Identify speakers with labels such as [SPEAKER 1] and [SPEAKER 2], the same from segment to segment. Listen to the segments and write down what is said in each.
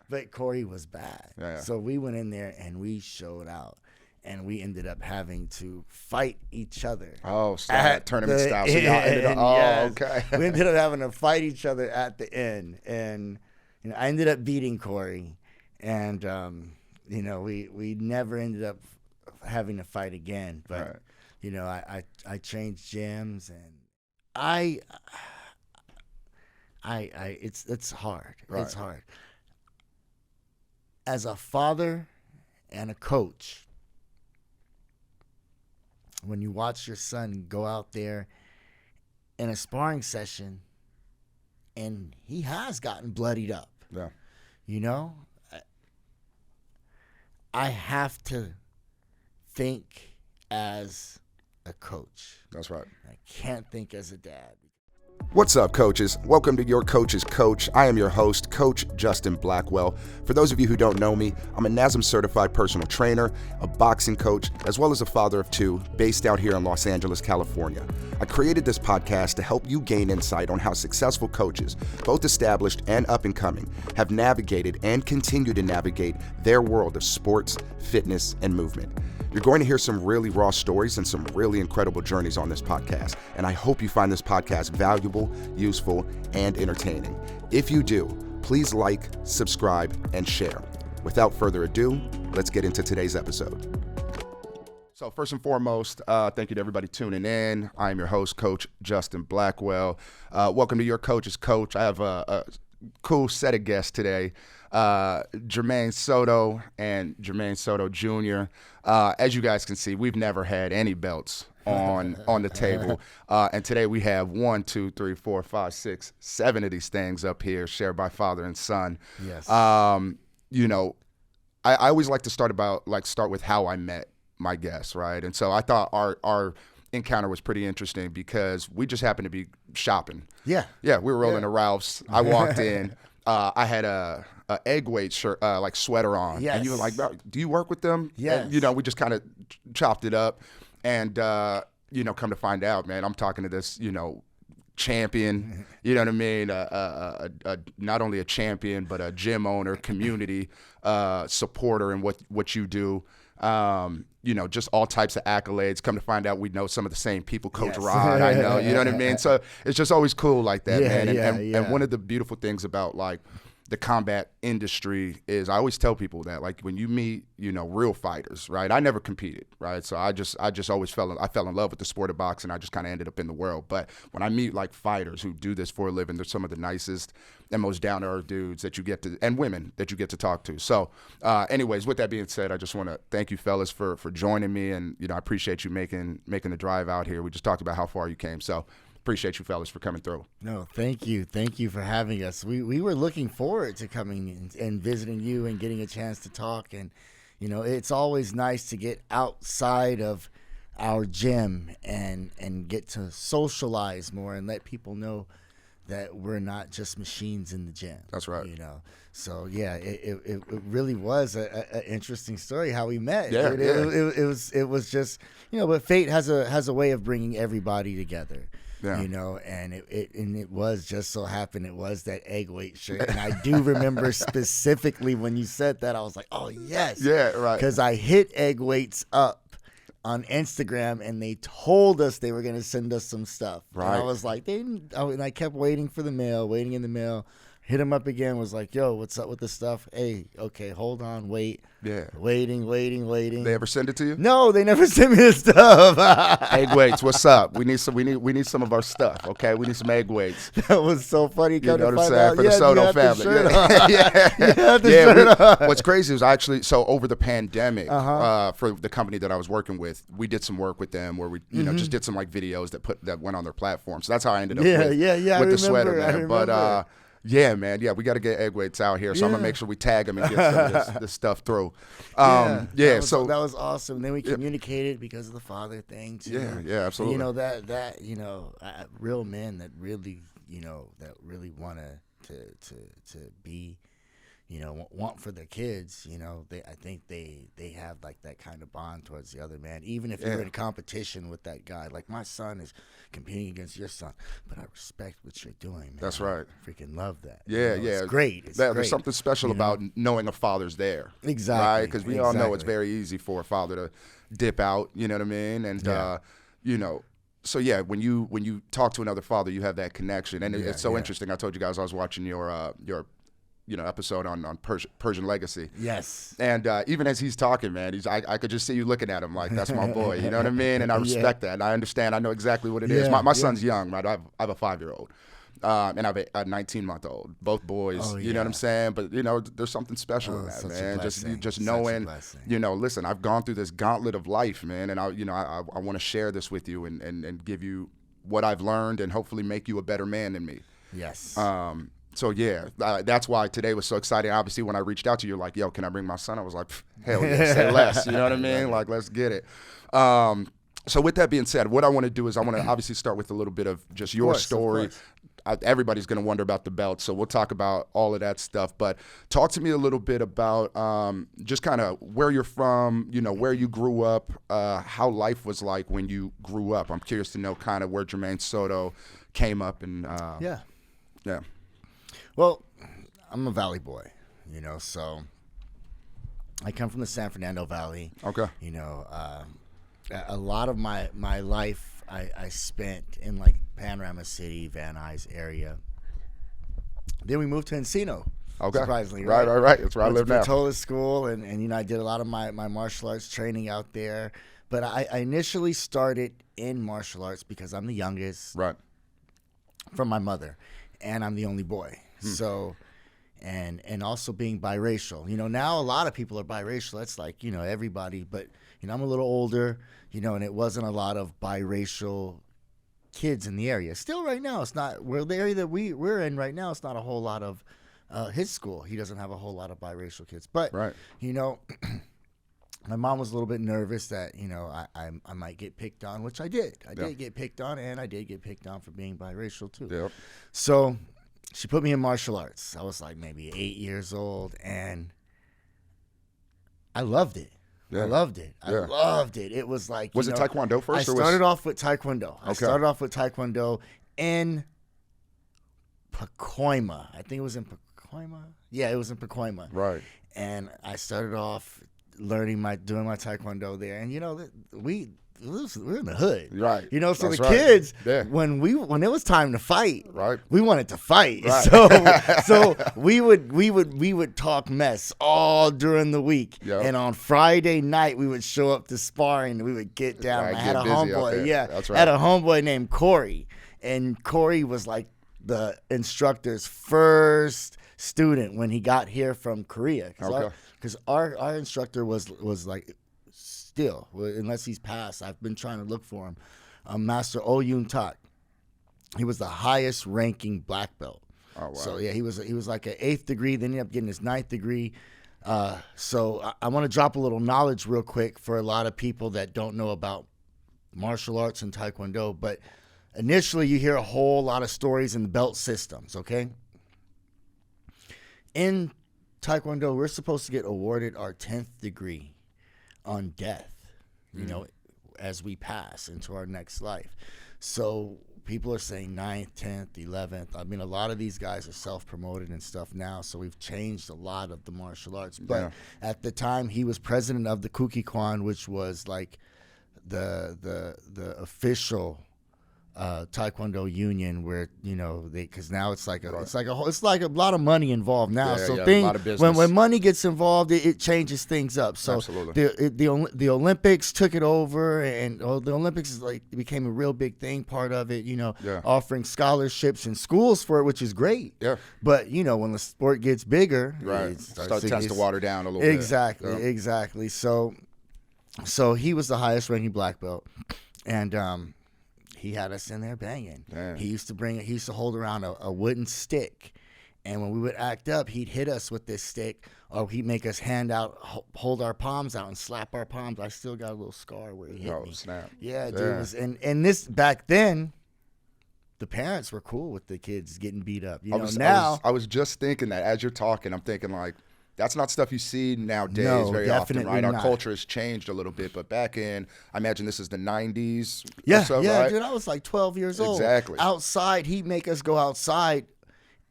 [SPEAKER 1] But Corey was bad.
[SPEAKER 2] Yeah.
[SPEAKER 1] So we went in there and we showed out. And we ended up having to fight each other.
[SPEAKER 2] Oh, tournament style. So y'all ended up, okay.
[SPEAKER 1] We ended up having to fight each other at the end. And I ended up beating Corey. And, we never ended up having to fight again. But,
[SPEAKER 2] right.
[SPEAKER 1] I changed gyms and it's hard.
[SPEAKER 2] Right.
[SPEAKER 1] It's hard. As a father and a coach, when you watch your son go out there in a sparring session and he has gotten bloodied up,
[SPEAKER 2] yeah,
[SPEAKER 1] I have to think as a coach.
[SPEAKER 2] that's right.
[SPEAKER 1] I can't think as a dad.
[SPEAKER 2] What's up, coaches? Welcome to Your Coach's Coach. I am your host, Coach Justin Blackwell. For those of you who don't know me, I'm a NASM certified personal trainer, a boxing coach, as well as a father of two, based out here in Los Angeles, California. I created this podcast to help you gain insight on how successful coaches, both established and up and coming, have navigated and continue to navigate their world of sports, fitness, and movement. You're going to hear some really raw stories and some really incredible journeys on this podcast, and I hope you find this podcast valuable, useful, and entertaining. If you do, please like, subscribe, and share. Without further ado, let's get into today's episode. So first and foremost, thank you to everybody tuning in. I'm your host, Coach Justin Blackwell. Welcome to Your Coach's Coach. I have a cool set of guests today. Jermaine Soto and Jermaine Soto Jr. As you guys can see, we've never had any belts on the table. And today we have 1, 2, 3, 4, 5, 6, 7 of these things up here shared by father and son.
[SPEAKER 1] Yes.
[SPEAKER 2] I always like to start with how I met my guests, right? And so I thought our encounter was pretty interesting because we just happened to be shopping.
[SPEAKER 1] Yeah.
[SPEAKER 2] Yeah, we were rolling to Ralph's. I walked in. I had a egg weight shirt, sweater on.
[SPEAKER 1] Yes.
[SPEAKER 2] And you were like, do you work with them?
[SPEAKER 1] Yes.
[SPEAKER 2] And, we just kind of chopped it up. And, come to find out, man, I'm talking to this, champion, you know what I mean? Not only a champion, but a gym owner, community supporter in what you do. Just all types of accolades. Come to find out, we know some of the same people. Coach
[SPEAKER 1] Yes.
[SPEAKER 2] Rod, I know, you know what I mean? So it's just always cool like that, man. And one of the beautiful things about the combat industry is I always tell people that when you meet, real fighters, right? I never competed, right? So I just always fell in love with the sport of boxing. I just kind of ended up in the world. But when I meet fighters who do this for a living, they're some of the nicest and most down-to-earth dudes that you get to, and women that you get to talk to. So anyways, with that being said, I just want to thank you fellas for joining me. And, I appreciate you making the drive out here. We just talked about how far you came. So appreciate you fellas for coming through.
[SPEAKER 1] No, thank you. Thank you for having us. We were looking forward to coming and visiting you and getting a chance to talk. And, it's always nice to get outside of our gym and get to socialize more and let people know that we're not just machines in the gym.
[SPEAKER 2] That's right.
[SPEAKER 1] So yeah, it really was an interesting story how we met.
[SPEAKER 2] Yeah,
[SPEAKER 1] It was just, but fate has a way of bringing everybody together.
[SPEAKER 2] Yeah.
[SPEAKER 1] And it was just so happened it was that egg weight shirt. And I do remember specifically when you said that, I was like, oh, yes.
[SPEAKER 2] Yeah, right.
[SPEAKER 1] Because I hit egg weights up on Instagram and they told us they were going to send us some stuff.
[SPEAKER 2] Right.
[SPEAKER 1] And I was like, and I kept waiting in the mail. Hit him up again, was like, yo, what's up with the stuff? Hey, okay, hold on, wait.
[SPEAKER 2] Yeah.
[SPEAKER 1] Waiting.
[SPEAKER 2] They ever send it to you?
[SPEAKER 1] No, they never sent me the stuff.
[SPEAKER 2] Egg weights, what's up? We need some of our stuff, okay? We need some egg weights.
[SPEAKER 1] That was so funny.
[SPEAKER 2] You know what I'm saying? For the Soto family. What's crazy is so over the pandemic, for the company that I was working with, we did some work with them where we, just did some videos that went on their platform. So that's how I ended up with the sweater, man. But yeah, man. Yeah, we got to get egg weights out here. So I'm going to make sure we tag them and get some of this stuff through.
[SPEAKER 1] So that was awesome. Then we communicated because of the father thing too.
[SPEAKER 2] Yeah, absolutely.
[SPEAKER 1] And, that real men that really, that really want to be, want for their kids, I think they have like that kind of bond towards the other man. Even if you're in competition with that guy, like my son is competing against your son, but I respect what you're doing, man.
[SPEAKER 2] That's right.
[SPEAKER 1] I freaking love that.
[SPEAKER 2] Yeah,
[SPEAKER 1] It's great. It's great.
[SPEAKER 2] There's something special about knowing a father's there.
[SPEAKER 1] Exactly.
[SPEAKER 2] Right? Because we all know it's very easy for a father to dip out, you know what I mean? And, so yeah, when you talk to another father, you have that connection. And it's so interesting. I told you guys I was watching your episode on Persian Legacy.
[SPEAKER 1] Yes.
[SPEAKER 2] And even as he's talking, man, I could just see you looking at him like, that's my boy. You know what I mean? And I respect that. And I understand. I know exactly what it is. My son's young, right? I have a 5-year-old. And I have a 19-month-old. Both boys. You know what I'm saying? But, there's something special in that, man. Just knowing, listen, I've gone through this gauntlet of life, man. And, I want to share this with you and give you what I've learned and hopefully make you a better man than me.
[SPEAKER 1] Yes.
[SPEAKER 2] So, that's why today was so exciting. Obviously, when I reached out to you, you're like, yo, can I bring my son? I was like, hell yeah, say less. You know what I mean? Like, let's get it. So with that being said, what I want to do is I want to obviously start with a little bit of just your story. Everybody's going to wonder about the belt, so we'll talk about all of that stuff. But talk to me a little bit about just kind of where you're from, where you grew up, how life was like when you grew up. I'm curious to know kind of where Jermaine Soto came up and
[SPEAKER 1] Yeah.
[SPEAKER 2] Well,
[SPEAKER 1] I'm a Valley boy, so I come from the San Fernando Valley.
[SPEAKER 2] Okay.
[SPEAKER 1] A lot of my life I spent in like Panorama City, Van Nuys area. Then we moved to Encino.
[SPEAKER 2] Okay.
[SPEAKER 1] Surprisingly,
[SPEAKER 2] right. That's where I live now.
[SPEAKER 1] Portola School, and I did a lot of my martial arts training out there. But I initially started in martial arts because I'm the youngest,
[SPEAKER 2] right,
[SPEAKER 1] from my mother, and I'm the only boy. So, and also being biracial. Now a lot of people are biracial. That's like everybody, but I'm a little older. And it wasn't a lot of biracial kids in the area. Still, right now, it's not. The area that we're in right now, it's not a whole lot of. His school, he doesn't have a whole lot of biracial kids. But
[SPEAKER 2] right.
[SPEAKER 1] My mom was a little bit nervous that I might get picked on, which I did. I did get picked on, and I did get picked on for being biracial too.
[SPEAKER 2] Yep.
[SPEAKER 1] So she put me in martial arts. I was like maybe 8 years old, and I loved it.
[SPEAKER 2] Yeah.
[SPEAKER 1] I loved it. I loved it. It was like
[SPEAKER 2] was it Taekwondo first?
[SPEAKER 1] I started off with Taekwondo.
[SPEAKER 2] Okay.
[SPEAKER 1] I started off with Taekwondo in Pacoima. I think it was in Pacoima. Yeah, it was in Pacoima.
[SPEAKER 2] Right.
[SPEAKER 1] And I started off doing my Taekwondo there, and we're in the hood,
[SPEAKER 2] right?
[SPEAKER 1] So
[SPEAKER 2] that's
[SPEAKER 1] the
[SPEAKER 2] right.
[SPEAKER 1] kids,
[SPEAKER 2] yeah.
[SPEAKER 1] when it was time to fight,
[SPEAKER 2] right,
[SPEAKER 1] we wanted to fight.
[SPEAKER 2] Right.
[SPEAKER 1] So we would talk mess all during the week, and on Friday night we would show up to sparring. We would get down.
[SPEAKER 2] Right,
[SPEAKER 1] I had a homeboy,
[SPEAKER 2] that's right.
[SPEAKER 1] I had a homeboy named Corey, and Corey was like the instructor's first student when he got here from Korea. Because our instructor was like, still, unless he's passed, I've been trying to look for him, Master Oh Yoon Tak. He was the highest ranking black belt.
[SPEAKER 2] Oh, wow.
[SPEAKER 1] So yeah, he was like an 8th degree, then he ended up getting his 9th degree. So I want to drop a little knowledge real quick for a lot of people that don't know about martial arts and Taekwondo. But initially you hear a whole lot of stories in the belt systems, okay? In Taekwondo, we're supposed to get awarded our 10th degree on death, as we pass into our next life. So people are saying 9th, 10th, 11th. I mean, a lot of these guys are self-promoted and stuff now, so we've changed a lot of the martial arts. But at the time, he was president of the Kukikwan, which was like the official Taekwondo union, where because now it's like a lot of money involved now.
[SPEAKER 2] A
[SPEAKER 1] things
[SPEAKER 2] lot of business.
[SPEAKER 1] when money gets involved, it changes things up. So
[SPEAKER 2] absolutely.
[SPEAKER 1] the Olympics took it over, and the Olympics became a real big thing. Part of it, offering scholarships in schools for it, which is great.
[SPEAKER 2] Yeah.
[SPEAKER 1] But when the sport gets bigger,
[SPEAKER 2] right, it tends to water down a little bit.
[SPEAKER 1] Exactly. So he was the highest ranking black belt, and he had us in there banging.
[SPEAKER 2] Damn.
[SPEAKER 1] He used to hold around a wooden stick, and when we would act up, he'd hit us with this stick, or he'd make us hold our palms out and slap our palms. I still got a little scar where he hit me.
[SPEAKER 2] Snap.
[SPEAKER 1] Yeah, dude. And this back then, the parents were cool with the kids getting beat up.
[SPEAKER 2] I was just thinking that as you're talking, I'm thinking like, that's not stuff you see nowadays very often, right? Our culture has changed a little bit, but back in, I imagine this is the 90s.
[SPEAKER 1] Yeah,
[SPEAKER 2] or so,
[SPEAKER 1] yeah,
[SPEAKER 2] right?
[SPEAKER 1] dude, I was like 12 years old.
[SPEAKER 2] Exactly.
[SPEAKER 1] Outside, he'd make us go outside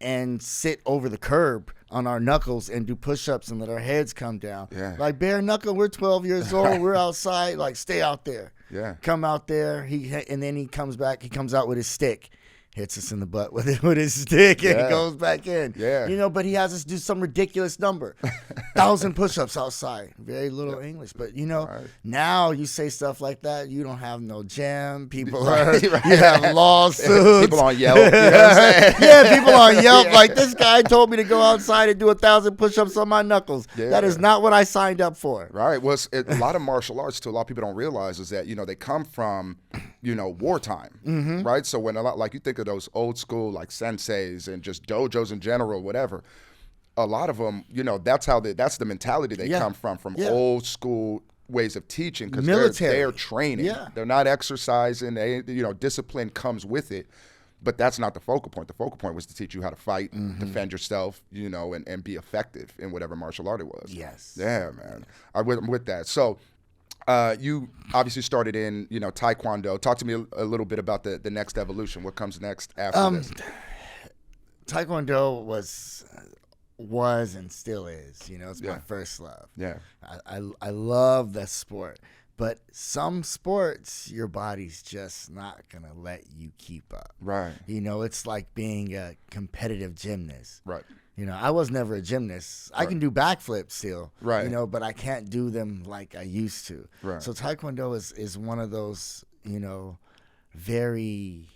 [SPEAKER 1] and sit over the curb on our knuckles and do push-ups and let our heads come down.
[SPEAKER 2] Yeah.
[SPEAKER 1] Like bare knuckle, we're 12 years old, we're outside, like stay out there.
[SPEAKER 2] Yeah.
[SPEAKER 1] Come out there, and then he comes out with his stick. Hits us in the butt with his stick and goes back in.
[SPEAKER 2] Yeah.
[SPEAKER 1] But he has us do some ridiculous number. 1,000 push-ups outside. Very little English. But, now you say stuff like that, you don't have no gym. People you have lawsuits.
[SPEAKER 2] People on Yelp. You know what I'm saying?
[SPEAKER 1] Yeah, people on Yelp. Like, this guy told me to go outside and do 1,000 push-ups on my knuckles. Yeah. That is not what I signed up for.
[SPEAKER 2] Right. Well, a lot of martial arts, too, a lot of people don't realize is that, they come from, wartime, right? So when like you think of those old school like senseis and just dojos in general, whatever, a lot of them, that's the mentality they come from old school ways of teaching, because they're training. Yeah. They're not exercising. Discipline comes with it. But that's not the focal point. The focal point was to teach you how to fight, defend yourself, and be effective in whatever martial art it was.
[SPEAKER 1] Yes.
[SPEAKER 2] Yeah, man. I'm with that. So you obviously started in, Taekwondo. Talk to me a little bit about the next evolution. What comes next after this?
[SPEAKER 1] Taekwondo was and still is, it's my first love.
[SPEAKER 2] Yeah.
[SPEAKER 1] I love that sport. But some sports, your body's just not going to let you keep up.
[SPEAKER 2] Right.
[SPEAKER 1] It's like being a competitive gymnast.
[SPEAKER 2] Right.
[SPEAKER 1] I was never a gymnast. Right. I can do backflips still,
[SPEAKER 2] right?
[SPEAKER 1] But I can't do them like I used to.
[SPEAKER 2] Right.
[SPEAKER 1] So Taekwondo is one of those, very.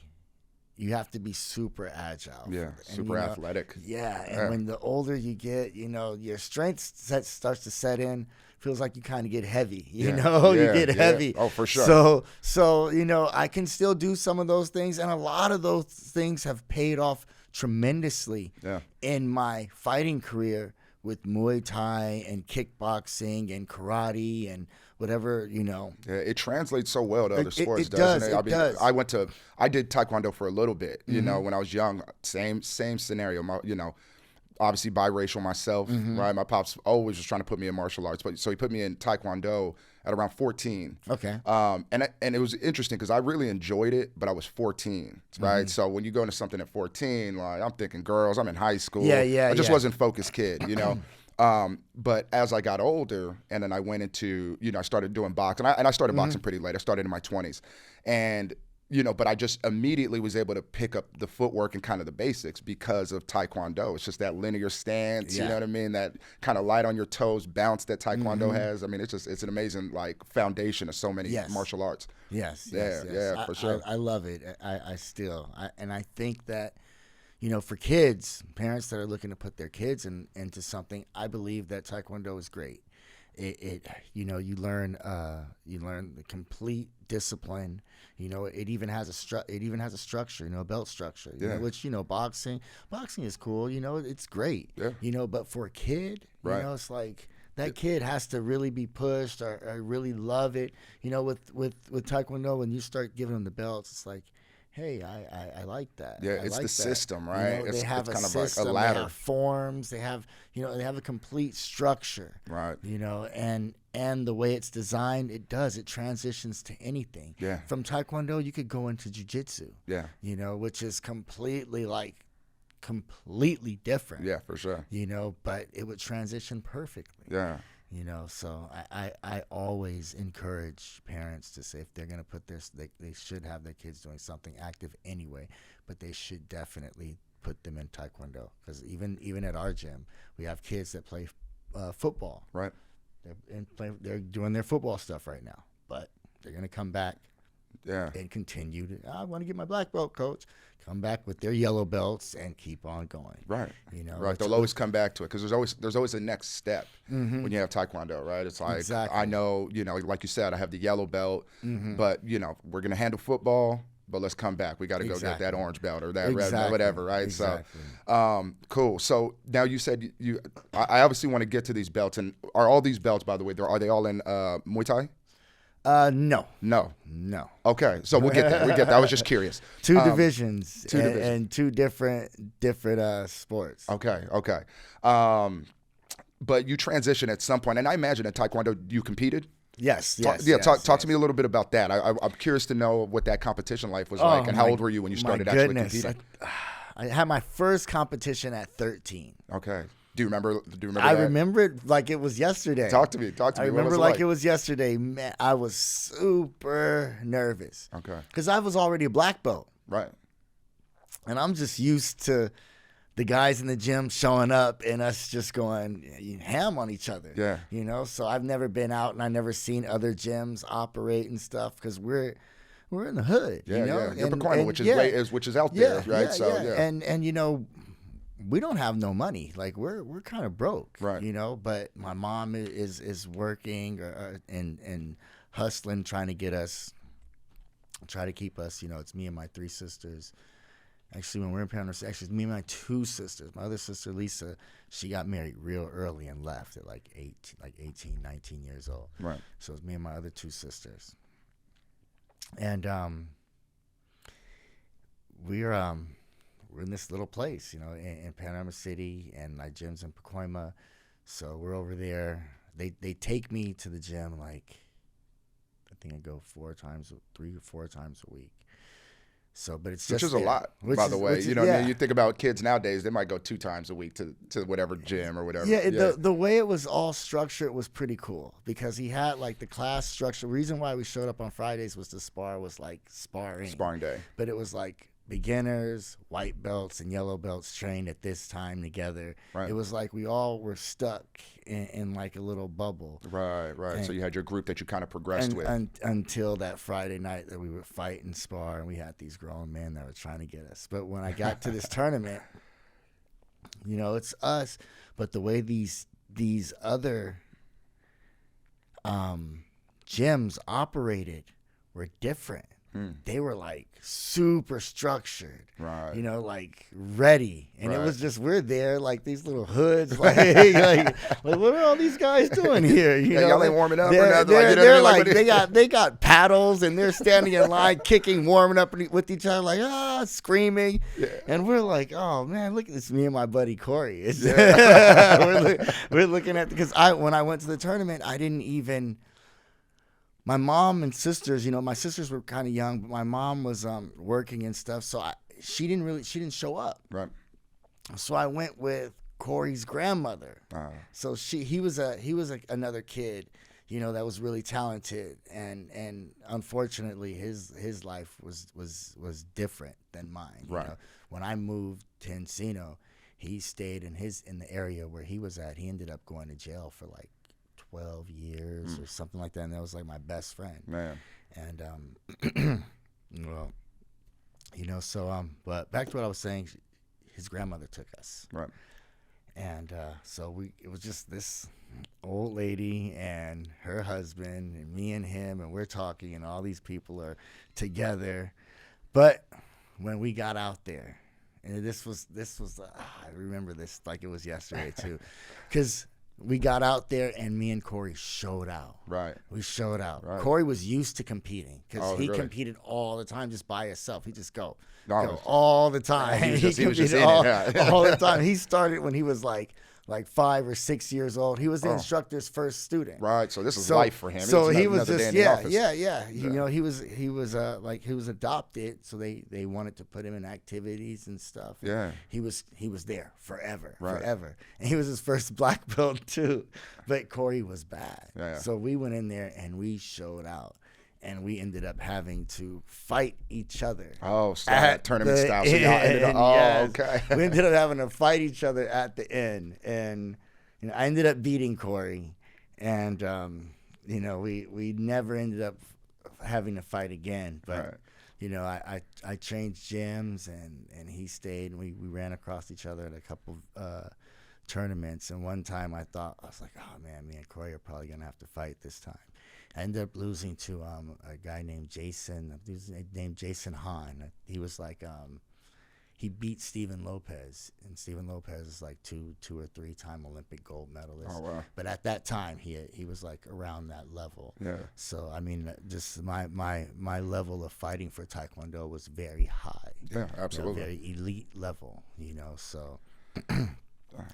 [SPEAKER 1] You have to be super agile.
[SPEAKER 2] Yeah, super athletic.
[SPEAKER 1] Yeah, and when the older you get, your strength starts to set in. Feels like you kind of get heavy. You get heavy.
[SPEAKER 2] Oh, for sure.
[SPEAKER 1] So I can still do some of those things, and a lot of those things have paid off tremendously in my fighting career with Muay Thai and kickboxing and karate and whatever,
[SPEAKER 2] Yeah, it translates so well to other sports,
[SPEAKER 1] doesn't it?
[SPEAKER 2] It does. I did Taekwondo for a little bit, when I was young. Same scenario, obviously biracial myself, right? My pops always was trying to put me in martial arts, so he put me in Taekwondo at around 14.
[SPEAKER 1] Okay.
[SPEAKER 2] And it was interesting because I really enjoyed it, but I was 14, right? So when you go into something at 14, like I'm thinking girls, I'm in high school. I just wasn't focused kid, But as I got older, and then I went into, I started doing boxing, and I started boxing pretty late. I started in my 20s, and but I just immediately was able to pick up the footwork and kind of the basics because of Taekwondo. It's just that linear stance, you know what I mean? That kind of light on your toes bounce that Taekwondo has. I mean, it's an amazing foundation of so many martial arts.
[SPEAKER 1] Yes.
[SPEAKER 2] For sure.
[SPEAKER 1] I love it. I think that, for kids, parents that are looking to put their kids into something, I believe that Taekwondo is great. You learn the complete discipline. It even has a structure, a belt structure. Which boxing is cool. It's great.
[SPEAKER 2] Yeah.
[SPEAKER 1] But for a kid,
[SPEAKER 2] right.
[SPEAKER 1] It's like that kid has to really be pushed or really love it. With Taekwondo, when you start giving them the belts, it's like, hey, I like that.
[SPEAKER 2] Yeah, it's the system, right?
[SPEAKER 1] They have a
[SPEAKER 2] kind
[SPEAKER 1] system,
[SPEAKER 2] of like a ladder.
[SPEAKER 1] They have forms. They have a complete structure.
[SPEAKER 2] Right.
[SPEAKER 1] And the way it's designed, it transitions to anything.
[SPEAKER 2] Yeah.
[SPEAKER 1] From Taekwondo, you could go into jiu-jitsu.
[SPEAKER 2] Yeah.
[SPEAKER 1] Which is completely different.
[SPEAKER 2] Yeah, for sure.
[SPEAKER 1] But it would transition perfectly.
[SPEAKER 2] Yeah.
[SPEAKER 1] So I always encourage parents to say if they're going to put they should have their kids doing something active anyway, but they should definitely put them in Taekwondo, because even at our gym, we have kids that play football.
[SPEAKER 2] Right.
[SPEAKER 1] They're doing their football stuff right now, but they're going to come back and continue to, I want to get my black belt, coach. Come back with their yellow belts and keep on going.
[SPEAKER 2] Right. Right. They'll always come back to it because there's always a next step when you have Taekwondo, right? It's like, I know, like you said, I have the yellow belt, but, we're going to handle football, but let's come back. We got to go get that orange belt or that red, whatever, right?
[SPEAKER 1] Exactly.
[SPEAKER 2] So, cool. So now you said I obviously want to get to these belts. And are all these belts, by the way, are they all in Muay Thai?
[SPEAKER 1] No.
[SPEAKER 2] No.
[SPEAKER 1] No.
[SPEAKER 2] Okay, so we'll get that. We get that. I was just curious.
[SPEAKER 1] Two divisions. And two different sports.
[SPEAKER 2] Okay. But you transitioned at some point, and I imagine in Taekwondo you competed.
[SPEAKER 1] Yes.
[SPEAKER 2] Talk to me a little bit about that. I'm curious to know what that competition life was like, and how old were you when you started actually competing?
[SPEAKER 1] I had my first competition at 13.
[SPEAKER 2] Okay. Do you remember?
[SPEAKER 1] I remember it like it was yesterday.
[SPEAKER 2] Talk to me.
[SPEAKER 1] I remember like it was yesterday. Man, I was super nervous.
[SPEAKER 2] Okay.
[SPEAKER 1] Because I was already a black belt.
[SPEAKER 2] Right.
[SPEAKER 1] And I'm just used to the guys in the gym showing up and us just going ham on each other.
[SPEAKER 2] Yeah.
[SPEAKER 1] So I've never been out and I've never seen other gyms operate and stuff because we're in the hood.
[SPEAKER 2] Yeah. You're
[SPEAKER 1] and,
[SPEAKER 2] Pacoima, which is out there, right?
[SPEAKER 1] And we don't have no money. Like we're kind of broke,
[SPEAKER 2] right?
[SPEAKER 1] But my mom is working and hustling, trying to keep us. It's me and my 3 sisters. Actually, when we're in Panama, actually, it's me and my 2 sisters. My other sister, Lisa, she got married real early and left at like 18, 19 years old.
[SPEAKER 2] Right.
[SPEAKER 1] So it's me and my other 2 sisters. And we're in this little place, in Panama City, and my gym's in Pacoima. So we're over there. They take me to the gym like, I think I go 3 or 4 times a week. So, but it's just
[SPEAKER 2] which is a lot, by the way. You think about kids nowadays; they might go 2 times a week to whatever gym or whatever.
[SPEAKER 1] Yeah. The way it was all structured was pretty cool because he had like the class structure. The reason why we showed up on Fridays was the spar was like sparring
[SPEAKER 2] day,
[SPEAKER 1] but it was like beginners, white belts, and yellow belts trained at this time together.
[SPEAKER 2] Right.
[SPEAKER 1] It was like we all were stuck in like a little bubble.
[SPEAKER 2] Right. And so you had your group that you kind of progressed with.
[SPEAKER 1] Until that Friday night that we would fight and spar, and we had these grown men that were trying to get us. But when I got to this tournament, it's us. But the way these other gyms operated were different. They were like super structured,
[SPEAKER 2] right?
[SPEAKER 1] Like ready, and it was just we're there like these little hoods, like what are all these guys doing here?
[SPEAKER 2] Y'all ain't warming up or nothing.
[SPEAKER 1] They're like they got paddles and they're standing in line, kicking, warming up with each other, like screaming, and we're like, oh man, look at this, me and my buddy Corey. We're looking at because when I went to the tournament, I didn't even. My mom and sisters, my sisters were kind of young, but my mom was working and stuff, so she didn't show up.
[SPEAKER 2] Right.
[SPEAKER 1] So I went with Corey's grandmother. So he was another kid, that was really talented, and unfortunately his life was different than mine.
[SPEAKER 2] Right.
[SPEAKER 1] When I moved to Encino, he stayed in the area where he was at. He ended up going to jail for like 12 years or something like that, and that was like my best friend.
[SPEAKER 2] Man.
[SPEAKER 1] And well, but back to what I was saying, his grandmother took us.
[SPEAKER 2] Right.
[SPEAKER 1] And so it was just this old lady and her husband and me and him, and we're talking, and all these people are together. But when we got out there, and this was I remember this like it was yesterday too, because we got out there and me and Corey showed out.
[SPEAKER 2] Right.
[SPEAKER 1] We showed out.
[SPEAKER 2] Right.
[SPEAKER 1] Corey was used to competing because he
[SPEAKER 2] really?
[SPEAKER 1] Competed all the time just by himself. He just go
[SPEAKER 2] No.
[SPEAKER 1] all the time.
[SPEAKER 2] He was just in
[SPEAKER 1] all,
[SPEAKER 2] it. Yeah.
[SPEAKER 1] all the time. He started when he was like 5 or 6 years old. He was the instructor's first student.
[SPEAKER 2] Right. So this is life for him.
[SPEAKER 1] So he was
[SPEAKER 2] just
[SPEAKER 1] yeah. He was adopted, so they wanted to put him in activities and stuff.
[SPEAKER 2] Yeah.
[SPEAKER 1] He was there forever.
[SPEAKER 2] Right.
[SPEAKER 1] And he was his first black belt too. But Corey was bad.
[SPEAKER 2] Yeah.
[SPEAKER 1] So we went in there and we showed out. And we ended up having to fight each other.
[SPEAKER 2] Oh, so tournament style. So y'all ended up. Okay.
[SPEAKER 1] We ended up having to fight each other at the end, and I ended up beating Corey, and we never ended up having to fight again. But I changed gyms, and he stayed, and we ran across each other at a couple tournaments. And one time I was like, oh man, me and Corey are probably gonna have to fight this time. I ended up losing to a guy named Jason. He was named Jason Hahn. He was like, he beat Steven Lopez, and Steven Lopez is like two or three time Olympic gold medalist.
[SPEAKER 2] Oh wow!
[SPEAKER 1] But at that time, he was like around that level.
[SPEAKER 2] Yeah.
[SPEAKER 1] So I mean, just my level of fighting for Taekwondo was very high.
[SPEAKER 2] Yeah, absolutely.
[SPEAKER 1] Very elite level. So.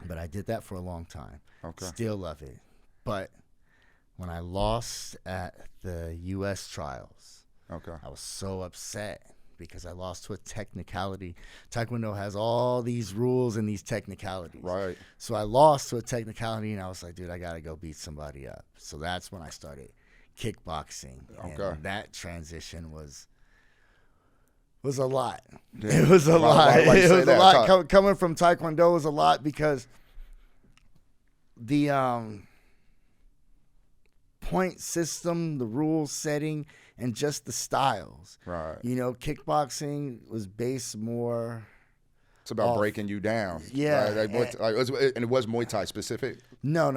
[SPEAKER 1] But I did that for a long time.
[SPEAKER 2] Okay.
[SPEAKER 1] Still love it. But when I lost at the U.S. trials, I was so upset because I lost to a technicality. Taekwondo has all these rules and these technicalities.
[SPEAKER 2] Right.
[SPEAKER 1] So I lost to a technicality, and I was like, dude, I got to go beat somebody up. So that's when I started kickboxing.
[SPEAKER 2] Okay.
[SPEAKER 1] And that transition was a lot.
[SPEAKER 2] Yeah.
[SPEAKER 1] It was a lot.
[SPEAKER 2] Why
[SPEAKER 1] It was
[SPEAKER 2] that?
[SPEAKER 1] a lot. Coming from Taekwondo was a lot because the point system, the rule setting, and just the styles.
[SPEAKER 2] Right.
[SPEAKER 1] Kickboxing was based more.
[SPEAKER 2] It's about breaking you down.
[SPEAKER 1] Yeah.
[SPEAKER 2] Right? And it was Muay Thai specific?
[SPEAKER 1] No.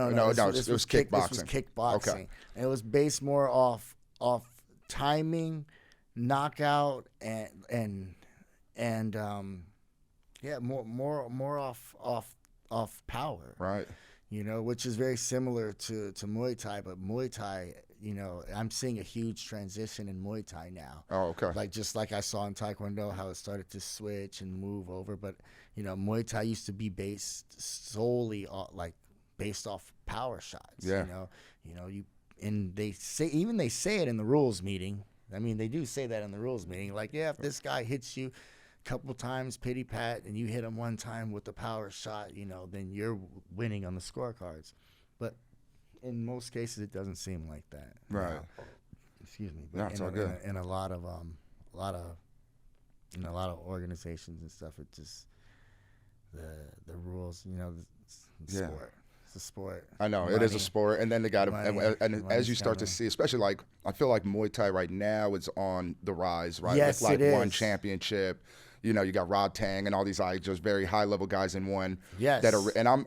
[SPEAKER 2] This was kickboxing.
[SPEAKER 1] This was kickboxing.
[SPEAKER 2] Okay.
[SPEAKER 1] And it was based more off timing, knockout, and more off power.
[SPEAKER 2] Right.
[SPEAKER 1] Which is very similar to Muay Thai, but Muay Thai, I'm seeing a huge transition in Muay Thai now.
[SPEAKER 2] Oh, okay.
[SPEAKER 1] Just like I saw in Taekwondo, how it started to switch and move over. But, Muay Thai used to be based solely based off power shots.
[SPEAKER 2] Yeah.
[SPEAKER 1] And they say it in the rules meeting. I mean, they do say that in the rules meeting. Like, yeah, if this guy hits you a couple times, pity pat, and you hit him one time with the power shot, then you're winning on the scorecards. But in most cases, it doesn't seem like that.
[SPEAKER 2] Right.
[SPEAKER 1] Excuse me.
[SPEAKER 2] No, it's all good.
[SPEAKER 1] In a lot of organizations and stuff, it just the rules. The sport. It's a sport.
[SPEAKER 2] I know. It is a sport. And then they got to, and as you start to see, especially I feel like Muay Thai right now is on the rise, right?
[SPEAKER 1] Yes,
[SPEAKER 2] With
[SPEAKER 1] it is.
[SPEAKER 2] one championship. You got Rod Tang and all these just very high level guys in one.
[SPEAKER 1] Yes.
[SPEAKER 2] And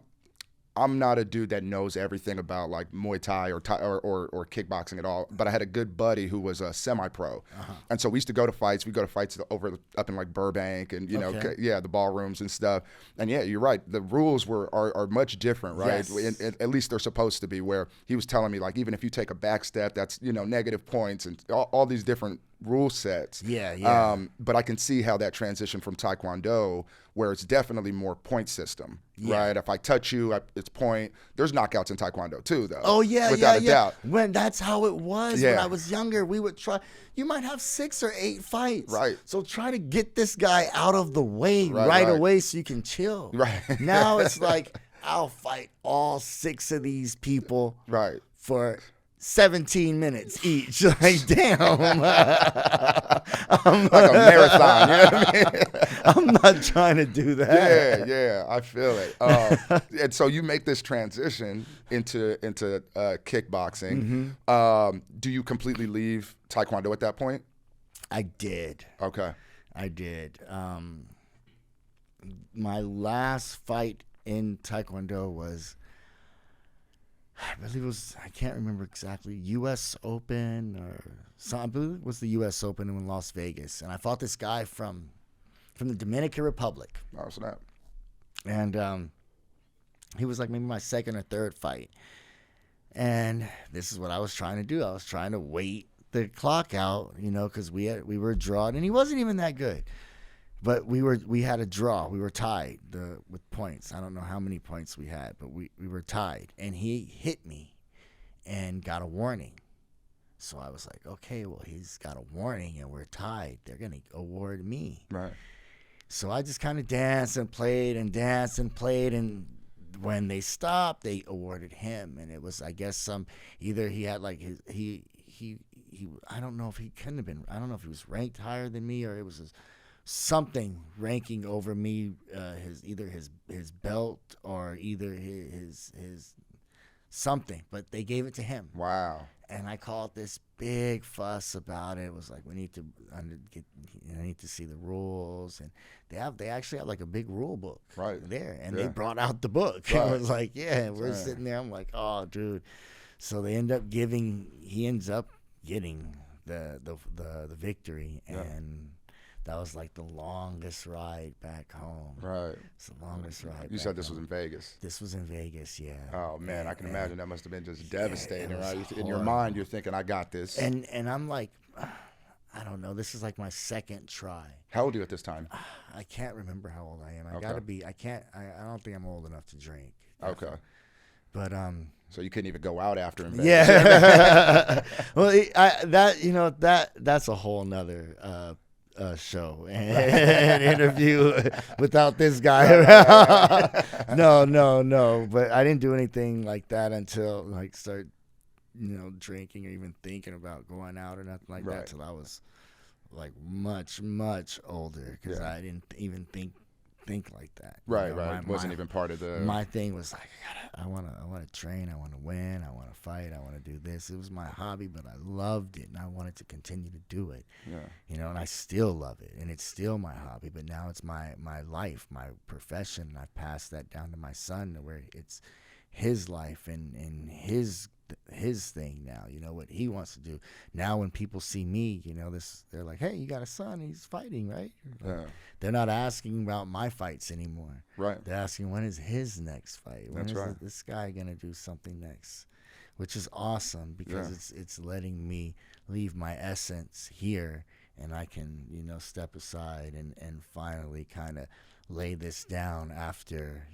[SPEAKER 2] I'm not a dude that knows everything about like Muay Thai or kickboxing at all, but I had a good buddy who was a semi-pro, and so we used to go to fights. We go to fights up in like Burbank and the ballrooms and stuff. And yeah, you're right. The rules are much different, right?
[SPEAKER 1] Yes.
[SPEAKER 2] At least they're supposed to be. Where he was telling me like even if you take a back step, that's negative points and all these different rule sets.
[SPEAKER 1] Yeah.
[SPEAKER 2] But I can see how that transition from Taekwondo, where it's definitely more point system, right? If I touch you, it's point. There's knockouts in Taekwondo too, though.
[SPEAKER 1] Oh yeah,
[SPEAKER 2] without a doubt.
[SPEAKER 1] When that's how it was
[SPEAKER 2] Yeah.
[SPEAKER 1] when I was younger, we would try. You might have 6 or 8 fights,
[SPEAKER 2] Right.
[SPEAKER 1] So try to get this guy out of the way
[SPEAKER 2] Right.
[SPEAKER 1] away so you can chill.
[SPEAKER 2] Right.
[SPEAKER 1] Now it's like I'll fight all 6 of these people,
[SPEAKER 2] Right.
[SPEAKER 1] for 17 minutes each. Like, damn. I'm
[SPEAKER 2] Like a marathon, you know what I mean?
[SPEAKER 1] I'm not trying to do that.
[SPEAKER 2] Yeah, I feel it. And so you make this transition into kickboxing. Do you completely leave Taekwondo at that point?
[SPEAKER 1] I did.
[SPEAKER 2] Okay.
[SPEAKER 1] I did. My last fight in Taekwondo was, I believe it was, I can't remember exactly, U.S. Open or something. I believe it was the U.S. Open in Las Vegas. And I fought this guy from the Dominican Republic.
[SPEAKER 2] Oh, snap.
[SPEAKER 1] And he was like maybe my second or third fight. And this is what I was trying to do. I was trying to wait the clock out, because we were drawn. And he wasn't even that good. But we had a draw. We were tied with points. I don't know how many points we had, but we were tied. And he hit me and got a warning. So I was like, okay, well, he's got a warning and we're tied. They're going to award me.
[SPEAKER 2] Right.
[SPEAKER 1] So I just kind of danced and played. And when they stopped, they awarded him. And it was, I guess, either he had like he I don't know if he couldn't have been, I don't know if he was ranked higher than me or it was something ranking over me, his belt or either his something, but they gave it to him.
[SPEAKER 2] Wow.
[SPEAKER 1] And I called this big fuss about it. It was like, I need to see the rules, and they actually have like a big rule book there, and they brought out the book.
[SPEAKER 2] Right.
[SPEAKER 1] I was like, yeah, we're sitting there. I'm like, oh, dude. So he ends up getting the victory, and that was like the longest ride back home.
[SPEAKER 2] Right.
[SPEAKER 1] It's the longest ride.
[SPEAKER 2] You said this was in Vegas.
[SPEAKER 1] This was in Vegas, yeah.
[SPEAKER 2] Oh man, I can imagine that must have been just devastating, right? In your
[SPEAKER 1] horrible.
[SPEAKER 2] mind, you're thinking, "I got this."
[SPEAKER 1] And I'm like, I don't know. This is like my second try.
[SPEAKER 2] How old are you at this time?
[SPEAKER 1] I can't remember how old I am. I
[SPEAKER 2] Okay.
[SPEAKER 1] gotta be. I can't. I don't think I'm old enough to drink.
[SPEAKER 2] Okay.
[SPEAKER 1] But
[SPEAKER 2] So you couldn't even go out after in Vegas.
[SPEAKER 1] yeah. Well, that's a whole nother show and interview without this guy around. No. But I didn't do anything like that until like start, drinking or even thinking about going out or nothing like that till I was like much older, because I didn't even think like that.
[SPEAKER 2] Right. Wasn't even part of the.
[SPEAKER 1] My thing was like, I want to train, I want to win, I want to fight, I want to do this. It was my hobby, but I loved it, and I wanted to continue to do it.
[SPEAKER 2] Yeah.
[SPEAKER 1] And I still love it, and it's still my hobby. But now it's my life, my profession. And I passed that down to my son, where it's his life and his thing now. What he wants to do. Now when people see me, they're like, hey, you got a son, he's fighting, right?
[SPEAKER 2] Yeah.
[SPEAKER 1] They're not asking about my fights anymore.
[SPEAKER 2] Right.
[SPEAKER 1] They're asking, when is his next fight? When
[SPEAKER 2] That's
[SPEAKER 1] is
[SPEAKER 2] right.
[SPEAKER 1] this guy gonna do something next? Which is awesome, because it's letting me leave my essence here, and I can step aside and finally kind of lay this down after,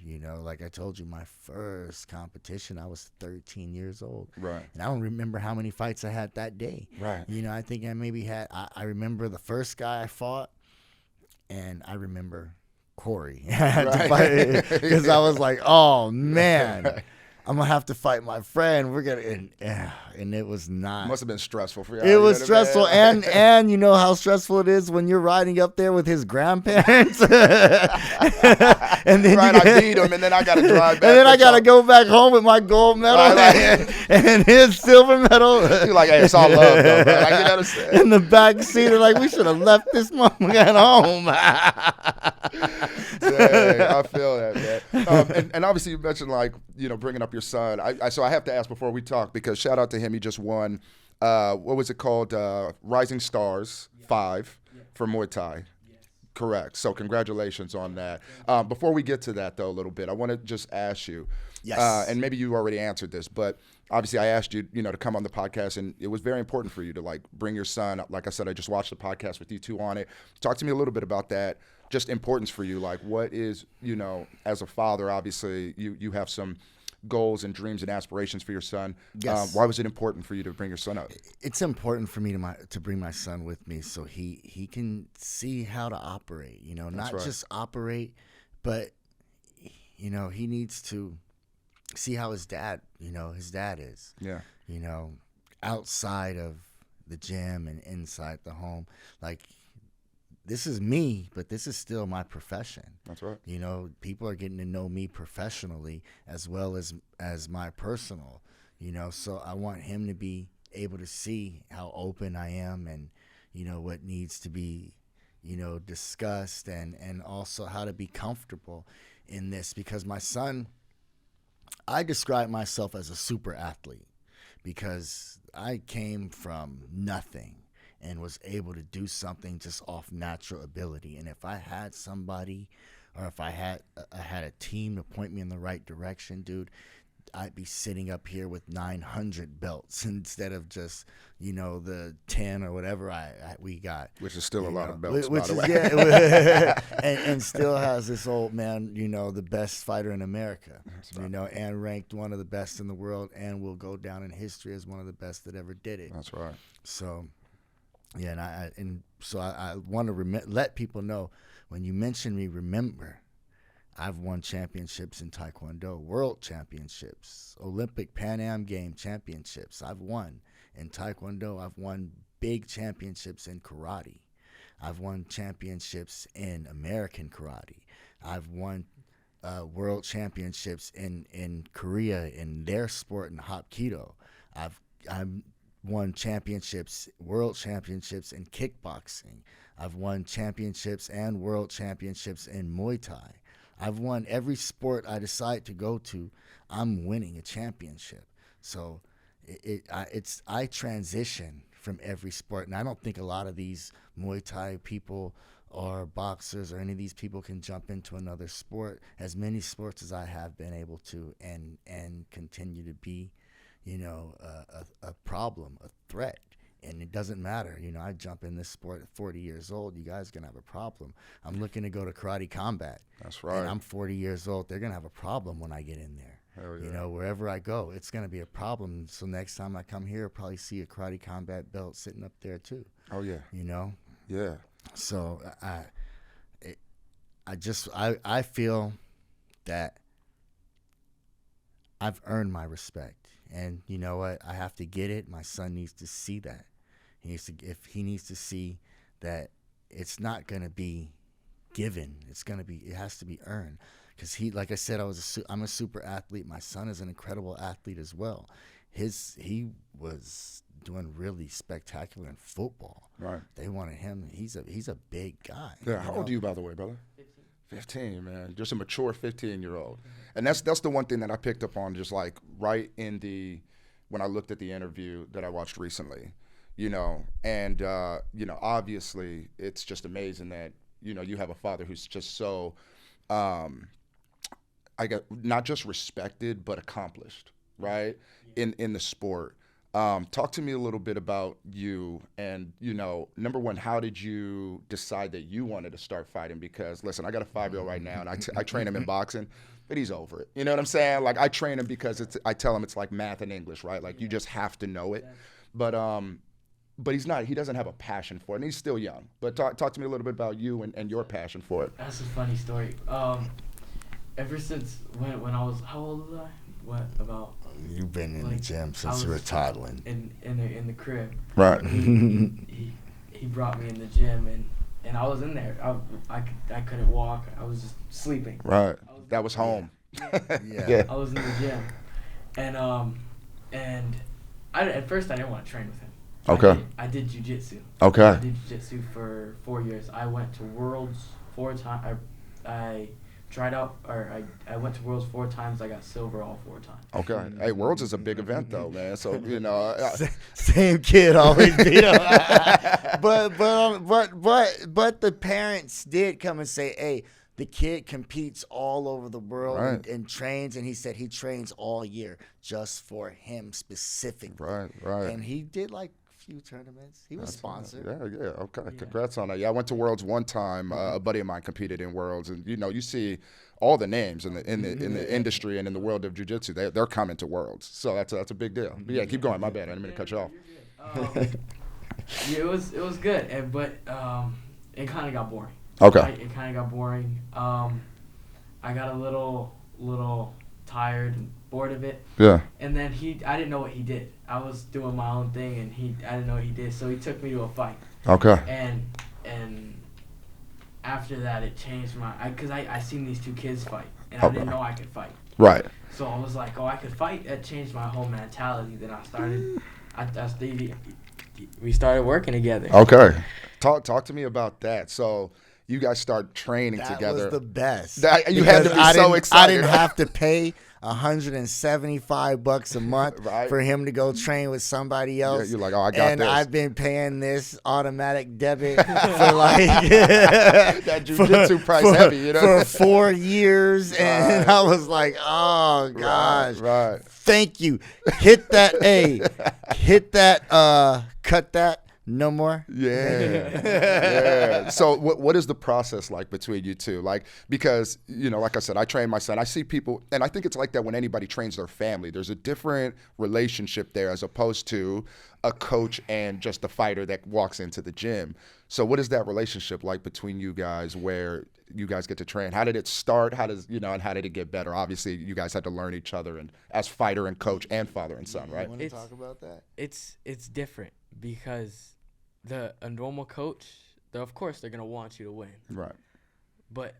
[SPEAKER 1] like I told you, my first competition, I was 13 years old.
[SPEAKER 2] Right.
[SPEAKER 1] And I don't remember how many fights I had that day.
[SPEAKER 2] Right.
[SPEAKER 1] I think I maybe had, I remember the first guy I fought, and I remember Corey. Because I was like, oh, man. I'm going to have to fight my friend. We're going to, and it was not.
[SPEAKER 2] Must have been stressful for you.
[SPEAKER 1] It was stressful. And you know how stressful it is when you're riding up there with his grandparents. And then
[SPEAKER 2] I beat him, and then I got to drive back.
[SPEAKER 1] And then I got to go back home with my gold medal and his silver medal.
[SPEAKER 2] You're like, hey, it's all love, though, bro. Like, you understand?
[SPEAKER 1] In the back seat, they're like, we should have left this moment at home.
[SPEAKER 2] Dang, I feel that, man. And obviously you mentioned, like, bringing up your son. So I have to ask before we talk, because shout out to him. He just won, what was it called? Rising Stars 5 for Muay Thai. Correct. So congratulations on that. Before we get to that, though, a little bit, I want to just ask you, and maybe you already answered this, but obviously I asked you, to come on the podcast, and it was very important for you to, like, bring your son. Like I said, I just watched the podcast with you two on it. Talk to me a little bit about that. Just importance for you. Like, what is, as a father, obviously you have some goals and dreams and aspirations for your son.
[SPEAKER 1] Yes.
[SPEAKER 2] Why was it important for you to bring your son up?
[SPEAKER 1] It's important for me to bring my son with me, so he can see how to operate, not just operate, but, he needs to see how his dad is.
[SPEAKER 2] Yeah.
[SPEAKER 1] Outside of the gym and inside the home. Like, this is me, but this is still my profession.
[SPEAKER 2] That's right.
[SPEAKER 1] People are getting to know me professionally as well as my personal, so I want him to be able to see how open I am, and, what needs to be, discussed, and also how to be comfortable in this, because my son, I describe myself as a super athlete, because I came from nothing and was able to do something just off natural ability. And if I had somebody, or if I had a team to point me in the right direction, dude, I'd be sitting up here with 900 belts instead of just, the 10 or whatever we got.
[SPEAKER 2] Which is still a lot of belts,
[SPEAKER 1] which
[SPEAKER 2] by the
[SPEAKER 1] is,
[SPEAKER 2] way.
[SPEAKER 1] Yeah, and still has this old man, the best fighter in America, and ranked one of the best in the world, and will go down in history as one of the best that ever did it.
[SPEAKER 2] That's right.
[SPEAKER 1] So, yeah, so I want to let people know, when you mention me, remember, I've won championships in Taekwondo, world championships, Olympic Pan Am Game championships. I've won in Taekwondo. I've won big championships in karate. I've won championships in American karate. I've won world championships in Korea in their sport in Hapkido. I've won championships, world championships in kickboxing. I've won championships and world championships in Muay Thai. I've won every sport I decide to go to. I'm winning a championship. So I transition from every sport, and I don't think a lot of these Muay Thai people or boxers or any of these people can jump into another sport, as many sports as I have been able to, and continue to be, a problem, a threat. And it doesn't matter. I jump in this sport at 40 years old. You guys are going to have a problem. I'm looking to go to karate combat.
[SPEAKER 2] That's right.
[SPEAKER 1] And I'm 40 years old. They're going to have a problem when I get in there.
[SPEAKER 2] Hell yeah.
[SPEAKER 1] Wherever I go, it's going to be a problem. So next time I come here, I'll probably see a karate combat belt sitting up there too.
[SPEAKER 2] Oh, yeah. Yeah.
[SPEAKER 1] So I feel that I've earned my respect. And you know what? I have to get it. My son needs to see that. He needs to see that it's not going to be given. It has to be earned. Because like I said, I'm a super athlete. My son is an incredible athlete as well. He was doing really spectacular in football.
[SPEAKER 2] Right.
[SPEAKER 1] They wanted him. He's a big guy.
[SPEAKER 2] Yeah. How old are you, by the way, brother? 15, man. Just a mature 15-year-old. And that's the one thing that I picked up on, just like right in when I looked at the interview that I watched recently, and obviously it's just amazing that, you have a father who's just so, not just respected, but accomplished, right? In the sport. Talk to me a little bit about you and, number one, how did you decide that you wanted to start fighting? Because, listen, I got a 5-year-old right now, and I train him in boxing, but he's over it. You know what I'm saying? Like, I train him because I tell him it's like math and English, right? Like, you just have to know it. But he doesn't have a passion for it, and he's still young. But talk to me a little bit about you and your passion for it.
[SPEAKER 3] That's a funny story. Ever since when I was, how old was I? What, about?
[SPEAKER 1] You've been in the gym since you were toddling.
[SPEAKER 3] In the crib.
[SPEAKER 2] Right.
[SPEAKER 3] He brought me in the gym, and I was in there. I couldn't walk. I was just sleeping.
[SPEAKER 2] Right. That was home.
[SPEAKER 1] Yeah.
[SPEAKER 3] I was in the gym, and at first I didn't want to train with him.
[SPEAKER 2] Okay.
[SPEAKER 3] I did jiu-jitsu.
[SPEAKER 2] Okay.
[SPEAKER 3] I did jiu-jitsu for 4 years. I went to Worlds 4 times. I tried out, or I went to Worlds 4 times. I got silver all 4 times.
[SPEAKER 2] Okay. Hey, Worlds is a big event though, man. So
[SPEAKER 1] Same kid always beat him. but the parents did come and say, hey, the kid competes all over the world,
[SPEAKER 2] right,
[SPEAKER 1] and trains, and he said he trains all year just for him specifically.
[SPEAKER 2] Right.
[SPEAKER 1] And he did like a few tournaments. He was sponsored.
[SPEAKER 2] Yeah. Okay. Yeah. Congrats on that. Yeah, I went to Worlds one time. A buddy of mine competed in Worlds, and you see all the names in the industry and in the world of jiu-jitsu. They're coming to Worlds, so that's a big deal. But yeah, keep going. My bad. I didn't mean to cut you off.
[SPEAKER 3] Yeah, it was good, but it kind of got boring.
[SPEAKER 2] Okay.
[SPEAKER 3] It kind of got boring. I got a little tired and bored of it.
[SPEAKER 2] Yeah.
[SPEAKER 3] And then I didn't know what he did. I was doing my own thing, and I didn't know what he did. So he took me to a fight.
[SPEAKER 2] Okay.
[SPEAKER 3] And after that, it changed because I seen these 2 kids fight, and I didn't know I could fight.
[SPEAKER 2] Right.
[SPEAKER 3] So I was like, oh, I could fight. That changed my whole mentality. Then we started working together.
[SPEAKER 2] Okay. Talk to me about that. So you guys start training together.
[SPEAKER 1] That was the best.
[SPEAKER 2] You had to be so excited.
[SPEAKER 1] I didn't have to pay $175 a month for him to go train with somebody else.
[SPEAKER 2] Yeah, you're like, oh, I got
[SPEAKER 1] and
[SPEAKER 2] this.
[SPEAKER 1] And I've been paying this automatic debit for like
[SPEAKER 2] that jiu-jitsu price heavy,
[SPEAKER 1] for 4 years, and I was like, oh gosh,
[SPEAKER 2] right.
[SPEAKER 1] Thank you. Hit that A. Hit that. Cut that. No more?
[SPEAKER 2] Yeah. So what is the process like between you two? Like, because, like I said, I train my son. I see people, and I think it's like that when anybody trains their family. There's a different relationship there as opposed to a coach and just a fighter that walks into the gym. So what is that relationship like between you guys where you guys get to train? How did it start? And how did it get better? Obviously, you guys had to learn each other and as fighter and coach and father and son, right?
[SPEAKER 1] You want to talk about that?
[SPEAKER 3] It's different because a normal coach, of course they're going to want you to win.
[SPEAKER 2] Right.
[SPEAKER 3] But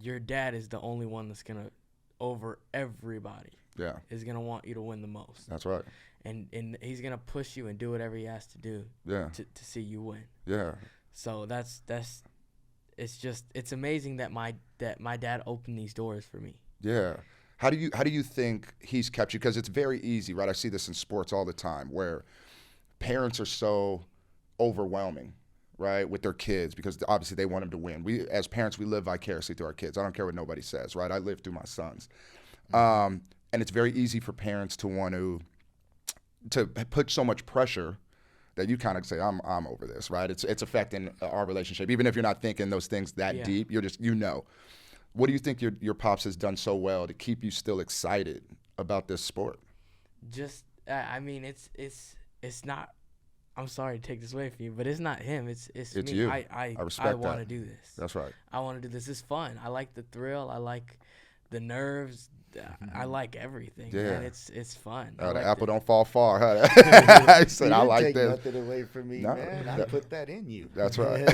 [SPEAKER 3] your dad is the only one that's going to, over everybody, is going to want you to win the most.
[SPEAKER 2] That's right.
[SPEAKER 3] And he's going to push you and do whatever he has to do to see you win.
[SPEAKER 2] Yeah.
[SPEAKER 3] So it's amazing that my dad opened these doors for me.
[SPEAKER 2] Yeah. How do you think he's kept you? Because it's very easy, right? I see this in sports all the time where parents are so overwhelming, right, with their kids, because obviously they want them to win. We, as parents, we live vicariously through our kids. I don't care what nobody says, right? I live through my sons. And it's very easy for parents to want to put so much pressure that you kind of say, I'm over this, right? It's affecting our relationship. Even if you're not thinking those things that deep, you're just, What do you think your pops has done so well to keep you still excited about this sport?
[SPEAKER 3] Just, I mean, it's not. I'm sorry to take this away from you, but it's not him. It's me.
[SPEAKER 2] You.
[SPEAKER 3] I
[SPEAKER 2] respect that.
[SPEAKER 3] want to do this.
[SPEAKER 2] That's right.
[SPEAKER 3] I want to do this. It's fun. I like the thrill. I like the nerves. I like everything.
[SPEAKER 2] Yeah.
[SPEAKER 3] Man. It's fun.
[SPEAKER 2] The
[SPEAKER 3] like
[SPEAKER 2] apple don't fall far. Huh? I said, I like
[SPEAKER 1] take
[SPEAKER 2] this.
[SPEAKER 1] Nothing away from me, man. I put that in you.
[SPEAKER 2] That's right.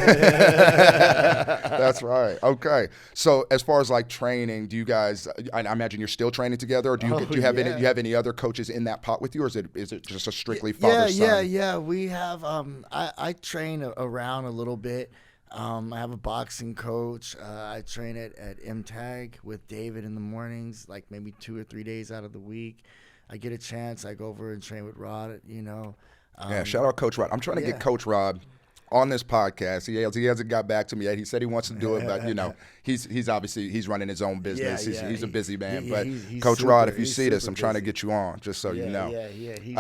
[SPEAKER 2] That's right. Okay. So as far as like training, do you guys? I imagine you're still training together, or do you have any? Do you have any other coaches in that pot with you, or is it just a strictly father-son?
[SPEAKER 1] Yeah. We have. I train around a little bit. I have a boxing coach. I train at MTAG with David in the mornings, like maybe 2 or 3 days out of the week. I get a chance. I go over and train with Rod,
[SPEAKER 2] Yeah, shout out Coach Rod. I'm trying to get Coach Rod on this podcast. He hasn't got back to me yet. He said he wants to do it, but he's obviously he's running his own business. He's a busy man. But
[SPEAKER 1] he's
[SPEAKER 2] Coach
[SPEAKER 1] super,
[SPEAKER 2] Rod, if you see this, I'm
[SPEAKER 1] busy.
[SPEAKER 2] trying to get you on, just so you know.
[SPEAKER 1] Yeah. He's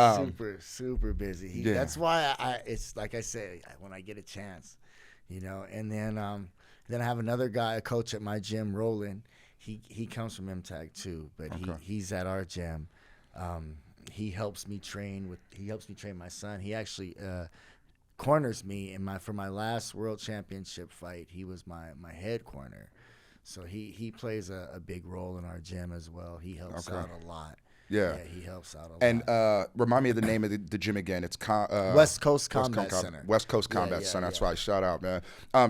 [SPEAKER 1] super busy. That's why it's like I said, when I get a chance. And then I have another guy, a coach at my gym, Roland. He comes from MTAG too, but he's at our gym. He helps me train my son. He actually corners me for my last world championship fight. He was my head corner, so he plays a big role in our gym as well. He helps out a lot.
[SPEAKER 2] Yeah,
[SPEAKER 1] he helps out a lot.
[SPEAKER 2] And remind me of the name of the gym again. It's
[SPEAKER 1] West Coast Combat Center.
[SPEAKER 2] West Coast Combat Center. That's right. Shout out, man.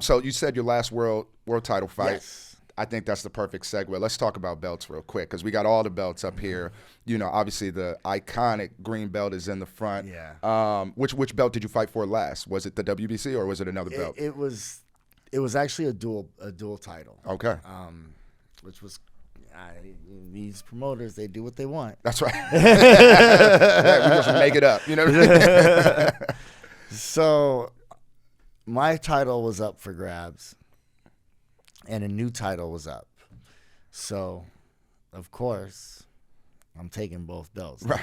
[SPEAKER 2] So you said your last world title fight. Yes. I think that's the perfect segue. Let's talk about belts real quick, because we got all the belts up here. Obviously the iconic green belt is in the front.
[SPEAKER 1] Yeah.
[SPEAKER 2] Which belt did you fight for last? Was it the WBC or was it another belt?
[SPEAKER 1] It was actually a dual title.
[SPEAKER 2] Okay.
[SPEAKER 1] Which was. These promoters, they do what they want.
[SPEAKER 2] That's right. Yeah, we just make it up,
[SPEAKER 1] So my title was up for grabs, and a new title was up. So, of course, I'm taking both belts.
[SPEAKER 2] Right.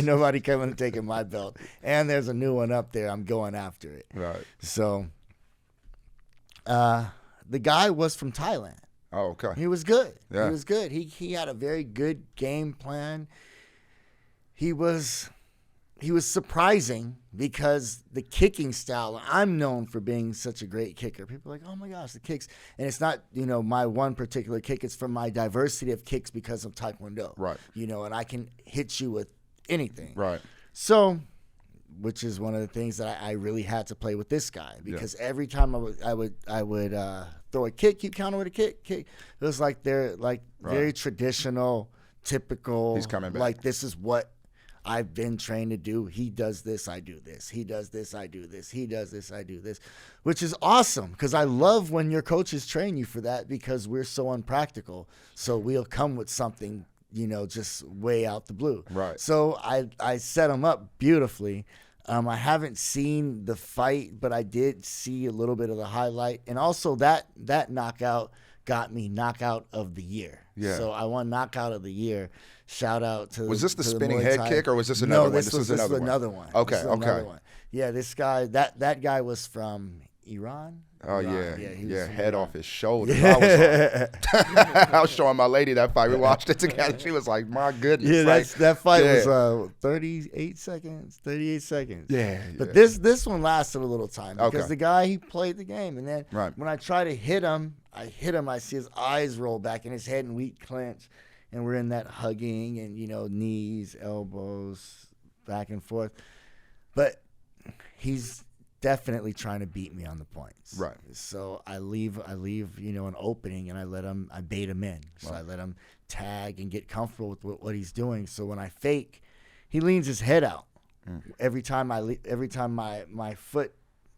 [SPEAKER 1] Nobody coming and taking my belt. And there's a new one up there. I'm going after it.
[SPEAKER 2] Right.
[SPEAKER 1] So the guy was from Thailand.
[SPEAKER 2] Oh, okay.
[SPEAKER 1] He was good.
[SPEAKER 2] Yeah.
[SPEAKER 1] He was good. He had a very good game plan. He was surprising because the kicking style, I'm known for being such a great kicker. People are like, oh my gosh, the kicks. And it's not, my one particular kick. It's from my diversity of kicks because of Taekwondo.
[SPEAKER 2] Right.
[SPEAKER 1] And I can hit you with anything.
[SPEAKER 2] Right.
[SPEAKER 1] So, which is one of the things that I really had to play with this guy, because every time I would throw a kick, you counter with a kick. It was like they're very traditional, typical.
[SPEAKER 2] He's coming back.
[SPEAKER 1] Like, this is what I've been trained to do. He does this, I do this. He does this, I do this. He does this, I do this, which is awesome, because I love when your coaches train you for that, because we're so unpractical. So we'll come with something, just way out the blue.
[SPEAKER 2] Right.
[SPEAKER 1] So I set him up beautifully. I haven't seen the fight, but I did see a little bit of the highlight. And also that knockout got me knockout of the year.
[SPEAKER 2] Yeah.
[SPEAKER 1] So I won knockout of the year. Shout out to
[SPEAKER 2] Was this the spinning
[SPEAKER 1] Muay
[SPEAKER 2] head
[SPEAKER 1] Thai.
[SPEAKER 2] kick, or was this another one?
[SPEAKER 1] This was another one.
[SPEAKER 2] Okay,
[SPEAKER 1] This is another one. Yeah, this guy, that guy was from Iran.
[SPEAKER 2] Oh,
[SPEAKER 1] Iran.
[SPEAKER 2] yeah,
[SPEAKER 1] from
[SPEAKER 2] head
[SPEAKER 1] Iran.
[SPEAKER 2] off his shoulder. I was showing my lady that fight. We watched it together. She was like, my goodness.
[SPEAKER 1] Yeah, that fight
[SPEAKER 2] yeah.
[SPEAKER 1] was 38 seconds.
[SPEAKER 2] Yeah.
[SPEAKER 1] But this one lasted a little time, because
[SPEAKER 2] Okay.
[SPEAKER 1] the guy, he played the game. And then
[SPEAKER 2] Right.
[SPEAKER 1] when I try to hit him, I see his eyes roll back and his head and weak clench. And we're in that hugging and, knees, elbows, back and forth. But he's definitely trying to beat me on the points.
[SPEAKER 2] Right.
[SPEAKER 1] So I leave, an opening, and I bait him in. So I let him tag and get comfortable with what he's doing. So when I fake, he leans his head out. Every time my foot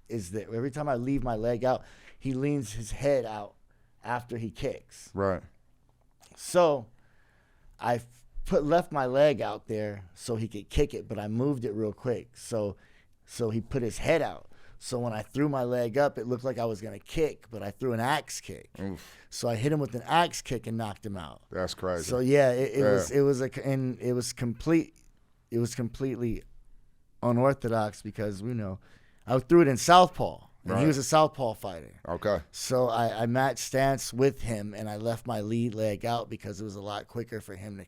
[SPEAKER 1] is there, every time I leave my leg out, he leans his head out after he kicks.
[SPEAKER 2] Right.
[SPEAKER 1] So I left my leg out there so he could kick it, but I moved it real quick. So he put his head out. So when I threw my leg up, it looked like I was going to kick, but I threw an axe kick.
[SPEAKER 2] Oof.
[SPEAKER 1] So I hit him with an axe kick and knocked him out.
[SPEAKER 2] That's crazy.
[SPEAKER 1] So yeah, it was completely unorthodox because I threw it in southpaw. And he was a southpaw fighter.
[SPEAKER 2] Okay.
[SPEAKER 1] So I matched stance with him, and I left my lead leg out because it was a lot quicker for him to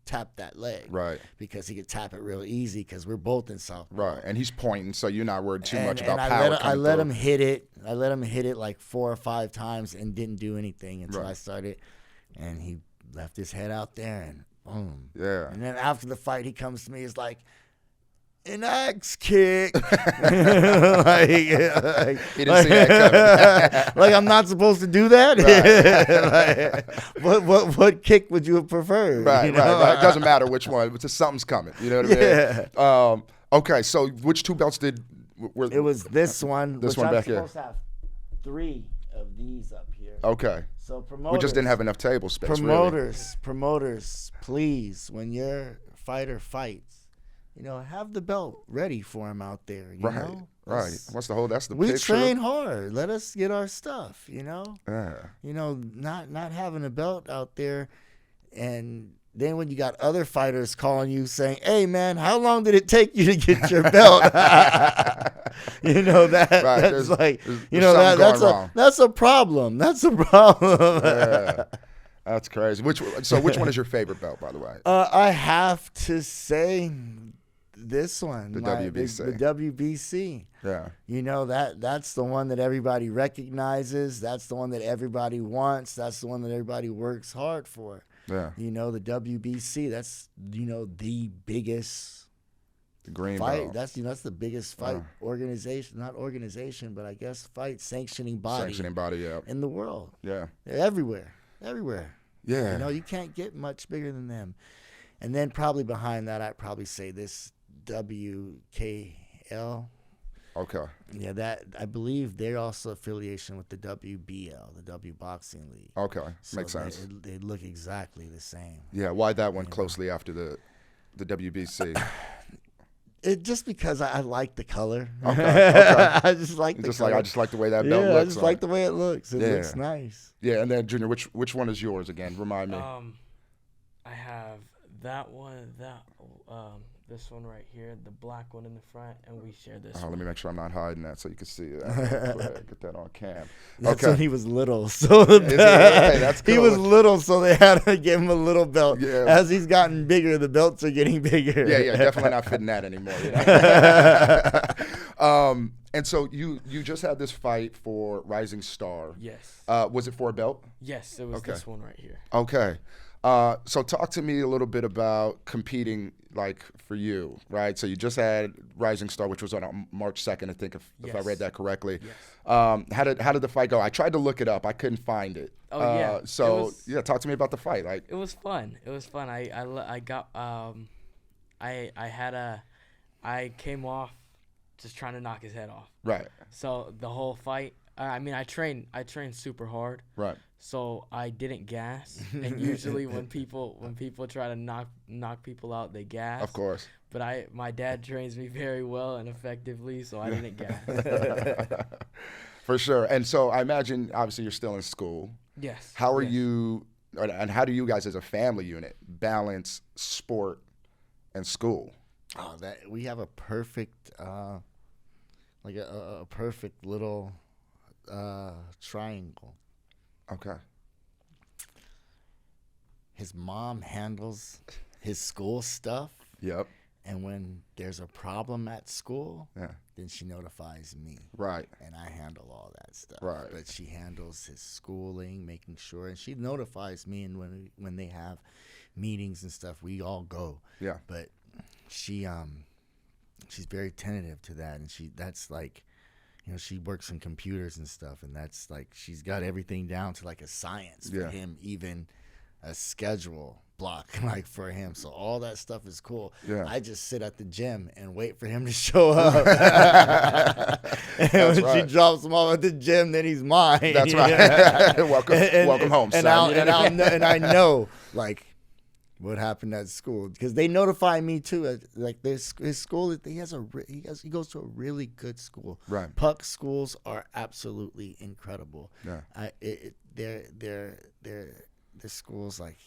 [SPEAKER 1] tap that leg.
[SPEAKER 2] Right.
[SPEAKER 1] Because he could tap it real easy because we're both in southpaw.
[SPEAKER 2] Right. And he's pointing, so you're not worried too much about
[SPEAKER 1] and
[SPEAKER 2] power.
[SPEAKER 1] I let him hit it. I let him hit it like 4 or 5 times and didn't do anything until I started. And he left his head out there, and boom.
[SPEAKER 2] Yeah.
[SPEAKER 1] And then after the fight, he comes to me. He's like, an axe kick.
[SPEAKER 2] He didn't see that coming.
[SPEAKER 1] Like I'm not supposed to do that. Right. Like, what kick would you have preferred?
[SPEAKER 2] Right. It doesn't matter which one. It's just something's coming. You know what I mean? Okay. So which 2 belts were
[SPEAKER 1] it was this one.
[SPEAKER 2] This one back here.
[SPEAKER 1] I'm supposed to have 3 of these up here.
[SPEAKER 2] Okay.
[SPEAKER 1] So promoters.
[SPEAKER 2] We just didn't have enough table space.
[SPEAKER 1] Promoters, please, when your fighter fights, have the belt ready for him out there. You know?
[SPEAKER 2] Right. That's the
[SPEAKER 1] we
[SPEAKER 2] picture.
[SPEAKER 1] train hard. Let us get our stuff.
[SPEAKER 2] Yeah.
[SPEAKER 1] Not having a belt out there, and then when you got other fighters calling you saying, "Hey man, how long did it take you to get your belt?" That's like that's a problem. That's a problem.
[SPEAKER 2] Yeah. That's crazy. Which one is your favorite belt, by the way?
[SPEAKER 1] I have to say this one,
[SPEAKER 2] the WBC.
[SPEAKER 1] The WBC.
[SPEAKER 2] Yeah.
[SPEAKER 1] That's the one that everybody recognizes. That's the one that everybody wants. That's the one that everybody works hard for.
[SPEAKER 2] Yeah.
[SPEAKER 1] The WBC. That's the biggest.
[SPEAKER 2] The green
[SPEAKER 1] fight.
[SPEAKER 2] belt.
[SPEAKER 1] That's the biggest fight organization, not organization, but I guess fight sanctioning body.
[SPEAKER 2] Yeah.
[SPEAKER 1] In the world.
[SPEAKER 2] Yeah.
[SPEAKER 1] They're everywhere.
[SPEAKER 2] Yeah.
[SPEAKER 1] You can't get much bigger than them. And then probably behind that, I'd probably say this WKL.
[SPEAKER 2] Okay.
[SPEAKER 1] Yeah, that I believe they're also affiliation with the WBL, the W Boxing League.
[SPEAKER 2] Okay,
[SPEAKER 1] so
[SPEAKER 2] makes sense.
[SPEAKER 1] They look exactly the same.
[SPEAKER 2] Yeah, why that one closely after the WBC?
[SPEAKER 1] It just because I like the color.
[SPEAKER 2] Okay.
[SPEAKER 1] I just like the color.
[SPEAKER 2] I just like the way that belt looks.
[SPEAKER 1] I just like the way it looks. It looks nice.
[SPEAKER 2] Yeah, and then Junior, which one is yours again? Remind me.
[SPEAKER 3] I have that one, this one right here, the black one in the front, and we share this one.
[SPEAKER 2] Let me make sure I'm not hiding that so you can see it. Get that on cam.
[SPEAKER 1] That's when he was little. So
[SPEAKER 2] that's cool.
[SPEAKER 1] He was little, so they had to give him a little belt. Yeah. As he's gotten bigger, the belts are getting bigger.
[SPEAKER 2] Yeah, definitely not fitting that anymore. And so you just had this fight for Rising Star.
[SPEAKER 3] Yes.
[SPEAKER 2] Was it for a belt?
[SPEAKER 3] Yes, it was this one right here.
[SPEAKER 2] Okay. So talk to me a little bit about competing, like, for you, right? So you just had Rising Star, which was on March 2nd, I think, if I read that correctly.
[SPEAKER 3] Yes.
[SPEAKER 2] How did the fight go? I tried to look it up. I couldn't find it.
[SPEAKER 3] Oh, yeah.
[SPEAKER 2] So, talk to me about the fight. Like,
[SPEAKER 3] it was fun. I came off just trying to knock his head off.
[SPEAKER 2] Right.
[SPEAKER 3] So the whole fight, I trained super hard.
[SPEAKER 2] Right.
[SPEAKER 3] So I didn't gas, and usually when people try to knock people out, they gas.
[SPEAKER 2] Of course.
[SPEAKER 3] But my dad trains me very well and effectively, so I didn't gas.
[SPEAKER 2] For sure. And so I imagine, obviously, you're still in school.
[SPEAKER 3] Yes.
[SPEAKER 2] How are you, and how do you guys as a family unit balance sport and school?
[SPEAKER 1] Oh, we have a perfect, like a perfect little triangle.
[SPEAKER 2] Okay.
[SPEAKER 1] His mom handles his school stuff.
[SPEAKER 2] Yep.
[SPEAKER 1] And when there's a problem at school, then she notifies me.
[SPEAKER 2] Right.
[SPEAKER 1] And I handle all that stuff.
[SPEAKER 2] Right.
[SPEAKER 1] But she handles his schooling, making sure, and she notifies me. And when they have meetings and stuff, we all go.
[SPEAKER 2] Yeah.
[SPEAKER 1] But she's very tentative to that, and that's like, she works in computers and stuff, and that's like she's got everything down to like a science for him, even a schedule block like for him. So all that stuff is cool. Yeah. I just sit at the gym and wait for him to show up. And when she drops him off at the gym, then he's mine.
[SPEAKER 2] That's right. Welcome home,
[SPEAKER 1] and
[SPEAKER 2] son.
[SPEAKER 1] I know, like, what happened at school, because they notify me too. Like his school, he goes to a really good school.
[SPEAKER 2] Right.
[SPEAKER 1] Puck schools are absolutely incredible.
[SPEAKER 2] Yeah.
[SPEAKER 1] They're schools, like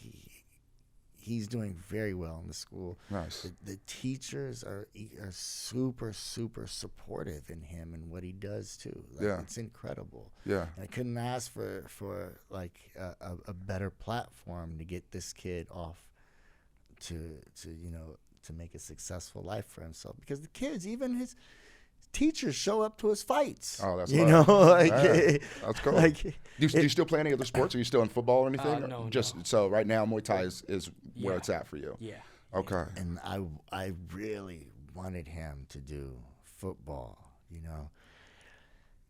[SPEAKER 1] he's doing very well in the school.
[SPEAKER 2] Nice.
[SPEAKER 1] The teachers are super supportive in him and what he does too. Like,
[SPEAKER 2] yeah.
[SPEAKER 1] It's incredible.
[SPEAKER 2] Yeah.
[SPEAKER 1] And I couldn't ask for like a better platform to get this kid off to make a successful life for himself, because the kids, even his teachers, show up to his fights.
[SPEAKER 2] Oh, that's that's cool.
[SPEAKER 1] Like,
[SPEAKER 2] do you still play any other sports? Are you still in football or anything?
[SPEAKER 3] No.
[SPEAKER 2] So right now Muay Thai is where it's at for you.
[SPEAKER 3] Yeah.
[SPEAKER 2] Okay.
[SPEAKER 1] And I really wanted him to do football,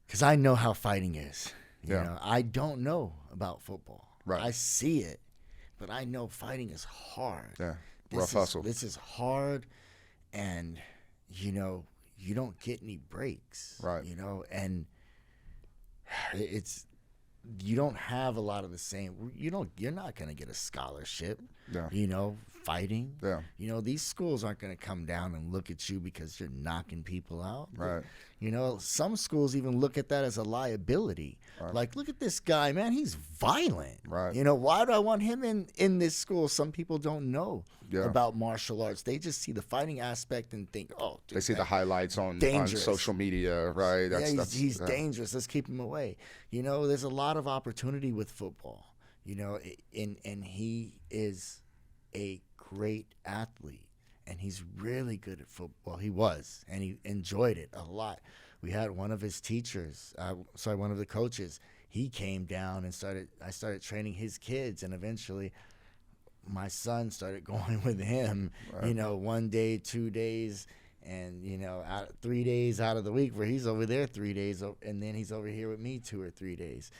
[SPEAKER 1] because I know how fighting is. You know, I don't know about football.
[SPEAKER 2] Right.
[SPEAKER 1] I see it, but I know fighting is hard.
[SPEAKER 2] Yeah. Rough hustle.
[SPEAKER 1] This is hard, and you don't get any breaks.
[SPEAKER 2] Right.
[SPEAKER 1] And you don't have a lot of the same. You're not going to get a scholarship.
[SPEAKER 2] Yeah.
[SPEAKER 1] Fighting.
[SPEAKER 2] Yeah.
[SPEAKER 1] These schools aren't going to come down and look at you because you're knocking people out.
[SPEAKER 2] Right.
[SPEAKER 1] Some schools even look at that as a liability.
[SPEAKER 2] Right.
[SPEAKER 1] Like, look at this guy, man. He's violent.
[SPEAKER 2] Right.
[SPEAKER 1] Why do I want him in this school? Some people don't know
[SPEAKER 2] Yeah.
[SPEAKER 1] about martial arts. They just see the fighting aspect and think, oh, dude,
[SPEAKER 2] They see the highlights on social media, right?
[SPEAKER 1] He's dangerous. Let's keep him away. There's a lot of opportunity with football. And he is a great athlete, and he's really good at football. He was, and he enjoyed it a lot. We had one of his teachers, one of the coaches, he came down and I started training his kids, and eventually my son started going with him,
[SPEAKER 2] Right.
[SPEAKER 1] 1 day, 2 days, and 3 days out of the week, where he's over there 3 days, and then he's over here with me 2 or 3 days,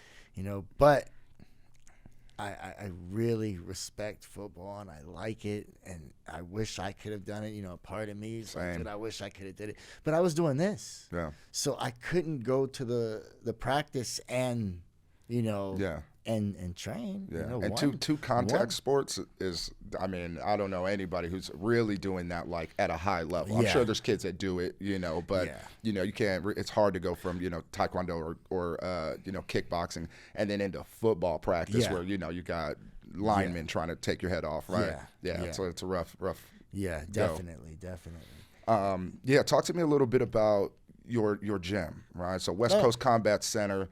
[SPEAKER 1] but I really respect football, and I like it, and I wish I could have done it. Part of me is like, dude, I wish I could have did it, but I was doing this, so I couldn't go to the practice and and train.
[SPEAKER 2] Yeah. And two contact sports is, I don't know anybody who's really doing that like at a high level. I'm sure there's kids that do it, but you can't. It's hard to go from Taekwondo or kickboxing and then into football practice where you got linemen trying to take your head off, right? Yeah. So it's a rough.
[SPEAKER 1] Yeah, definitely.
[SPEAKER 2] Talk to me a little bit about your gym, right? So West Coast Combat Center.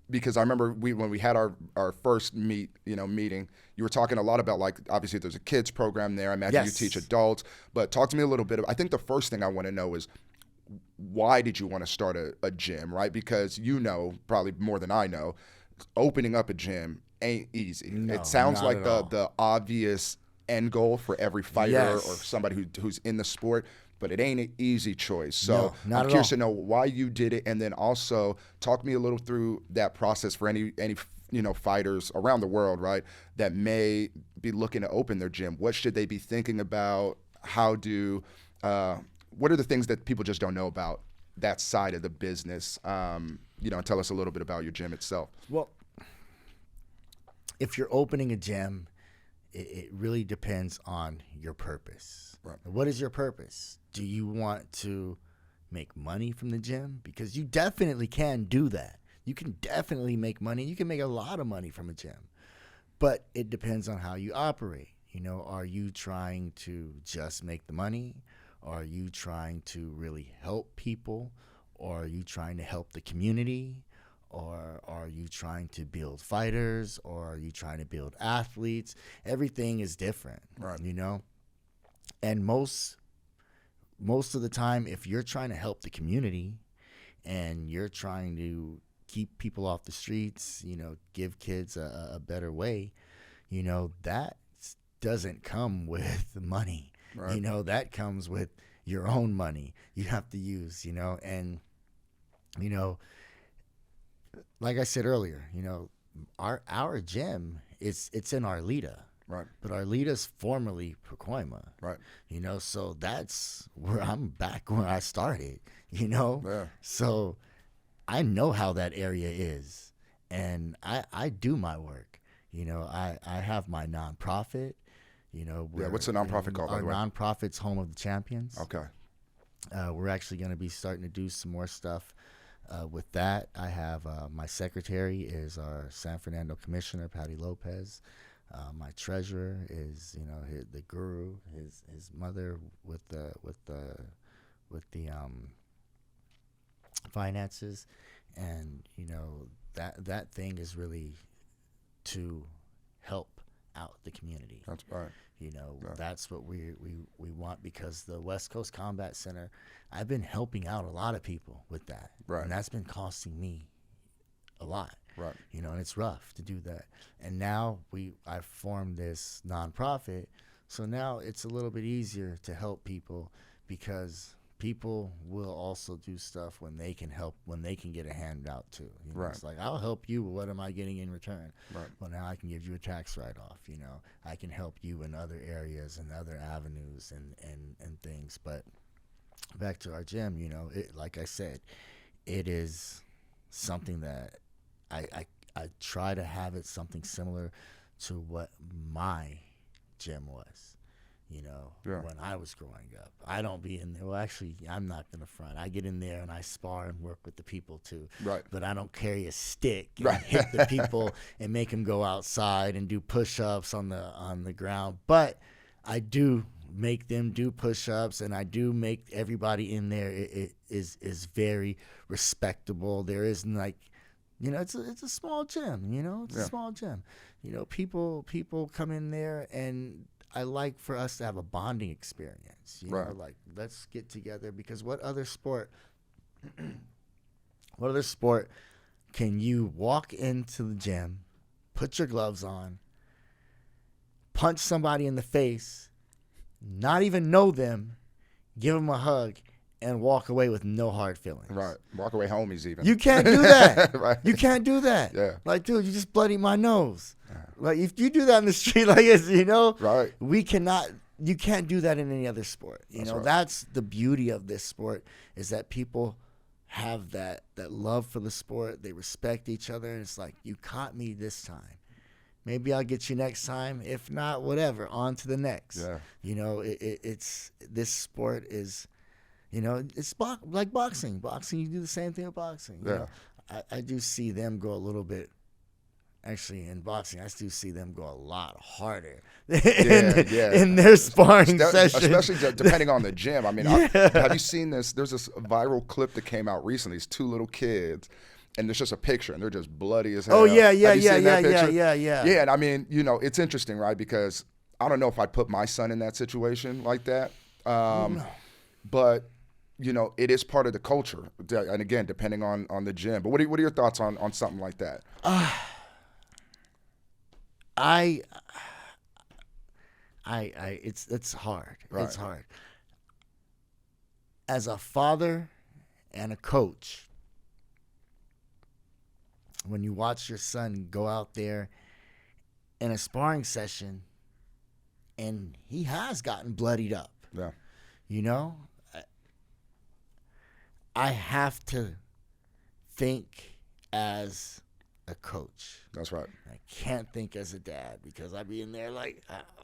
[SPEAKER 2] Because I remember when we had our first meeting, you were talking a lot about, like, obviously there's a kids program there. I imagine you teach adults, but talk to me a little bit. I think the first thing I want to know is, why did you want to start a gym, right? Because probably more than I know, opening up a gym ain't easy.
[SPEAKER 1] No,
[SPEAKER 2] it sounds like
[SPEAKER 1] not at
[SPEAKER 2] the obvious end goal for every fighter or somebody who's in the sport, but it ain't an easy choice. So I'm curious to know why you did it, and then also talk me a little through that process for any fighters around the world, right, that may be looking to open their gym. What should they be thinking about? What are the things that people just don't know about that side of the business? And tell us a little bit about your gym itself.
[SPEAKER 1] Well, if you're opening a gym, it really depends on your purpose.
[SPEAKER 2] Right.
[SPEAKER 1] What is your purpose? Do you want to make money from the gym? Because you definitely can do that. You can definitely make money. You can make a lot of money from a gym. But it depends on how you operate. Are you trying to just make the money? Are you trying to really help people? Or are you trying to help the community? Or are you trying to build fighters? Or are you trying to build athletes? Everything is different,
[SPEAKER 2] right?
[SPEAKER 1] And most of the time, if you're trying to help the community and you're trying to keep people off the streets, give kids a better way, that doesn't come with money.
[SPEAKER 2] Right.
[SPEAKER 1] That comes with your own money you have to use, and, like I said earlier, our gym, it's in Arleta.
[SPEAKER 2] Right.
[SPEAKER 1] But Arleta's formerly Pacoima.
[SPEAKER 2] Right.
[SPEAKER 1] So that's where I'm back where I started,
[SPEAKER 2] Yeah.
[SPEAKER 1] So I know how that area is, and I do my work, You know, I have my nonprofit. You know,
[SPEAKER 2] what's the nonprofit called, by
[SPEAKER 1] Our
[SPEAKER 2] the way?
[SPEAKER 1] nonprofit's Home of the Champions.
[SPEAKER 2] Okay.
[SPEAKER 1] We're actually going to be starting to do some more stuff with that. I have my secretary is our San Fernando Commissioner, Patty Lopez. My treasurer is, you know, the guru, his mother with the finances, and you know that thing is really to help out the community.
[SPEAKER 2] That's right.
[SPEAKER 1] You know, that's what we want, because the West Coast Combat Center, I've been helping out a lot of people with that,
[SPEAKER 2] Right.
[SPEAKER 1] and that's been costing me a lot.
[SPEAKER 2] Right.
[SPEAKER 1] You know, and it's rough to do that. And now I've formed this nonprofit, so now it's a little bit easier to help people, because people will also do stuff when they can help, when they can get a handout too. You know,
[SPEAKER 2] Right.
[SPEAKER 1] It's like, I'll help you, but what am I getting in return?
[SPEAKER 2] Right.
[SPEAKER 1] Well, now I can give you a tax write-off. You know, I can help you in other areas and other avenues and things. But back to our gym, you know, like I said, it is something that I try to have it something similar to what my gym was. You know, when I was growing up, I don't be in there. Well, actually, I'm not going to front. I get in there and I spar and work with the people too.
[SPEAKER 2] Right.
[SPEAKER 1] But I don't carry a stick and hit the people and make them go outside and do push-ups on the ground. But I do make them do push-ups, and I do make everybody in there it is very respectable. There isn't like, you know, it's a small gym. You know, it's a small gym. You know, people come in there, and I like for us to have a bonding experience. You know, like, let's get together, because what other sport can you walk into the gym, put your gloves on, punch somebody in the face, not even know them, give them a hug, and walk away with no hard feelings?
[SPEAKER 2] Right. Walk away homies even.
[SPEAKER 1] You can't do that.
[SPEAKER 2] Right.
[SPEAKER 1] You can't do that.
[SPEAKER 2] Yeah.
[SPEAKER 1] Like, dude, you just bloodied my nose. Like, if you do that in the street like this, you know,
[SPEAKER 2] Right.
[SPEAKER 1] You can't do that in any other sport. You know,
[SPEAKER 2] right.
[SPEAKER 1] That's the beauty of this sport, is that people have that love for the sport. They respect each other. And it's like, you caught me this time. Maybe I'll get you next time. If not, whatever, on to the next.
[SPEAKER 2] Yeah.
[SPEAKER 1] You know, it's this sport is, you know, it's like boxing. Boxing, you do the same thing with boxing. You know? I do see them go a little bit. Actually, in boxing, I do see them go a lot harder in their sparring sessions.
[SPEAKER 2] Especially depending on the gym. I mean, have you seen this? There's this viral clip that came out recently. These two little kids, and there's just a picture, and they're just bloody as hell.
[SPEAKER 1] Oh, yeah.
[SPEAKER 2] Yeah, and I mean, you know, it's interesting, right? Because I don't know if I'd put my son in that situation like that. But, you know, it is part of the culture. And again, depending on the gym. But what are your thoughts on something like that?
[SPEAKER 1] It's hard.
[SPEAKER 2] Right.
[SPEAKER 1] It's hard. As a father and a coach, when you watch your son go out there in a sparring session and he has gotten bloodied up, you know, I have to think as a coach.
[SPEAKER 2] That's right.
[SPEAKER 1] I can't think as a dad, because I'd be in there like,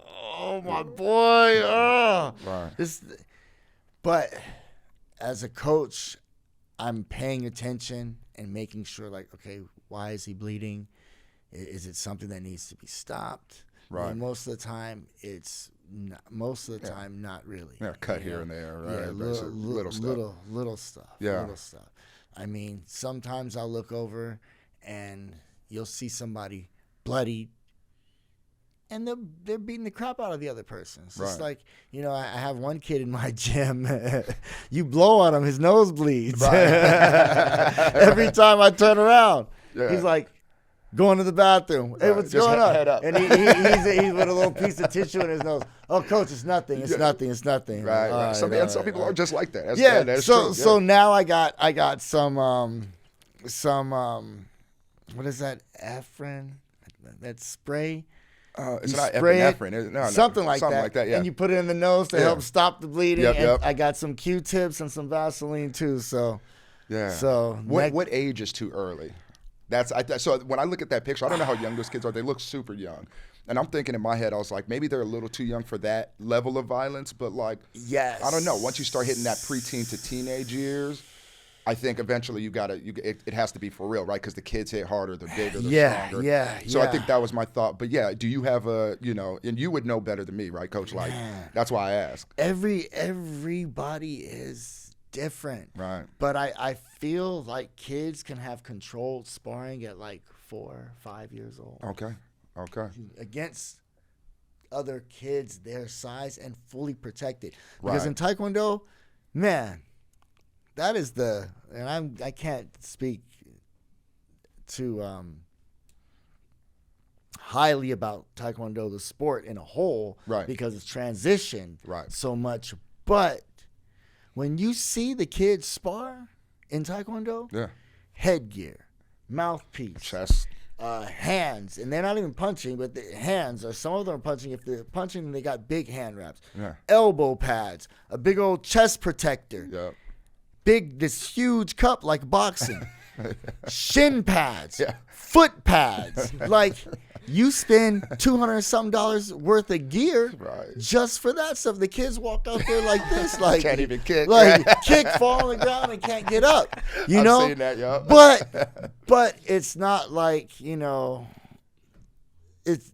[SPEAKER 1] oh, my boy. Oh.
[SPEAKER 2] Right.
[SPEAKER 1] But as a coach, I'm paying attention and making sure, like, okay, why is he bleeding? Is it something that needs to be stopped?
[SPEAKER 2] Right.
[SPEAKER 1] And most of the time, not really.
[SPEAKER 2] Yeah, cut here and there, right?
[SPEAKER 1] Yeah,
[SPEAKER 2] little stuff.
[SPEAKER 1] Little stuff.
[SPEAKER 2] Yeah.
[SPEAKER 1] Little stuff. I mean, sometimes I'll look over and you'll see somebody bloodied, and they're beating the crap out of the other person. It's just like, you know, I have one kid in my gym. You blow on him, his nose bleeds.
[SPEAKER 2] Right.
[SPEAKER 1] Every time I turn around, he's like, going to the bathroom. Hey, what's going on?
[SPEAKER 2] Head up.
[SPEAKER 1] And he's with a little piece of tissue in his nose. Oh, coach, it's nothing. It's nothing. It's nothing.
[SPEAKER 2] Right. Some people are just like that. That's
[SPEAKER 1] so
[SPEAKER 2] true.
[SPEAKER 1] So now I got some what is that? Ephrin? That spray.
[SPEAKER 2] It's not epinephrine. No,
[SPEAKER 1] something like that.
[SPEAKER 2] Yeah.
[SPEAKER 1] And you put it in the nose to help stop the bleeding.
[SPEAKER 2] Yep.
[SPEAKER 1] I got some Q-tips and some Vaseline too. So
[SPEAKER 2] yeah.
[SPEAKER 1] So
[SPEAKER 2] what age is too early? So when I look at that picture, I don't know how young those kids are. They look super young. And I'm thinking in my head, I was like, maybe they're a little too young for that level of violence. But, like,
[SPEAKER 1] Yes.
[SPEAKER 2] I don't know. Once you start hitting that preteen to teenage years, I think eventually it has to be for real, right? Because the kids hit harder, they're bigger, they're stronger.
[SPEAKER 1] Yeah.
[SPEAKER 2] So I think that was my thought. But, yeah, do you have and you would know better than me, right, Coach? Like, that's why I asked.
[SPEAKER 1] Everybody is different.
[SPEAKER 2] Right.
[SPEAKER 1] But I feel like kids can have controlled sparring at like 4 or 5 years old.
[SPEAKER 2] Okay.
[SPEAKER 1] Against other kids their size and fully protected. Because
[SPEAKER 2] Right.
[SPEAKER 1] in Taekwondo, man, that is I can't speak too highly about Taekwondo, the sport in a whole,
[SPEAKER 2] Right.
[SPEAKER 1] because it's transitioned
[SPEAKER 2] Right.
[SPEAKER 1] so much. But when you see the kids spar in Taekwondo,
[SPEAKER 2] Yeah.
[SPEAKER 1] headgear, mouthpiece,
[SPEAKER 2] Chest.
[SPEAKER 1] hands, and they're not even punching, but the hands, or some of them are punching. If they're punching, they got big hand wraps,
[SPEAKER 2] Yeah.
[SPEAKER 1] elbow pads, a big old chest protector,
[SPEAKER 2] Yeah.
[SPEAKER 1] this huge cup like boxing, shin pads,
[SPEAKER 2] Yeah.
[SPEAKER 1] foot pads. Like, you spend $200-something worth of gear
[SPEAKER 2] Right.
[SPEAKER 1] just for that stuff. The kids walk out there like this, like
[SPEAKER 2] Can't even kick.
[SPEAKER 1] like kick, fall on the ground, and can't get up. You
[SPEAKER 2] I've
[SPEAKER 1] know,
[SPEAKER 2] seen that, yeah.
[SPEAKER 1] but it's not like,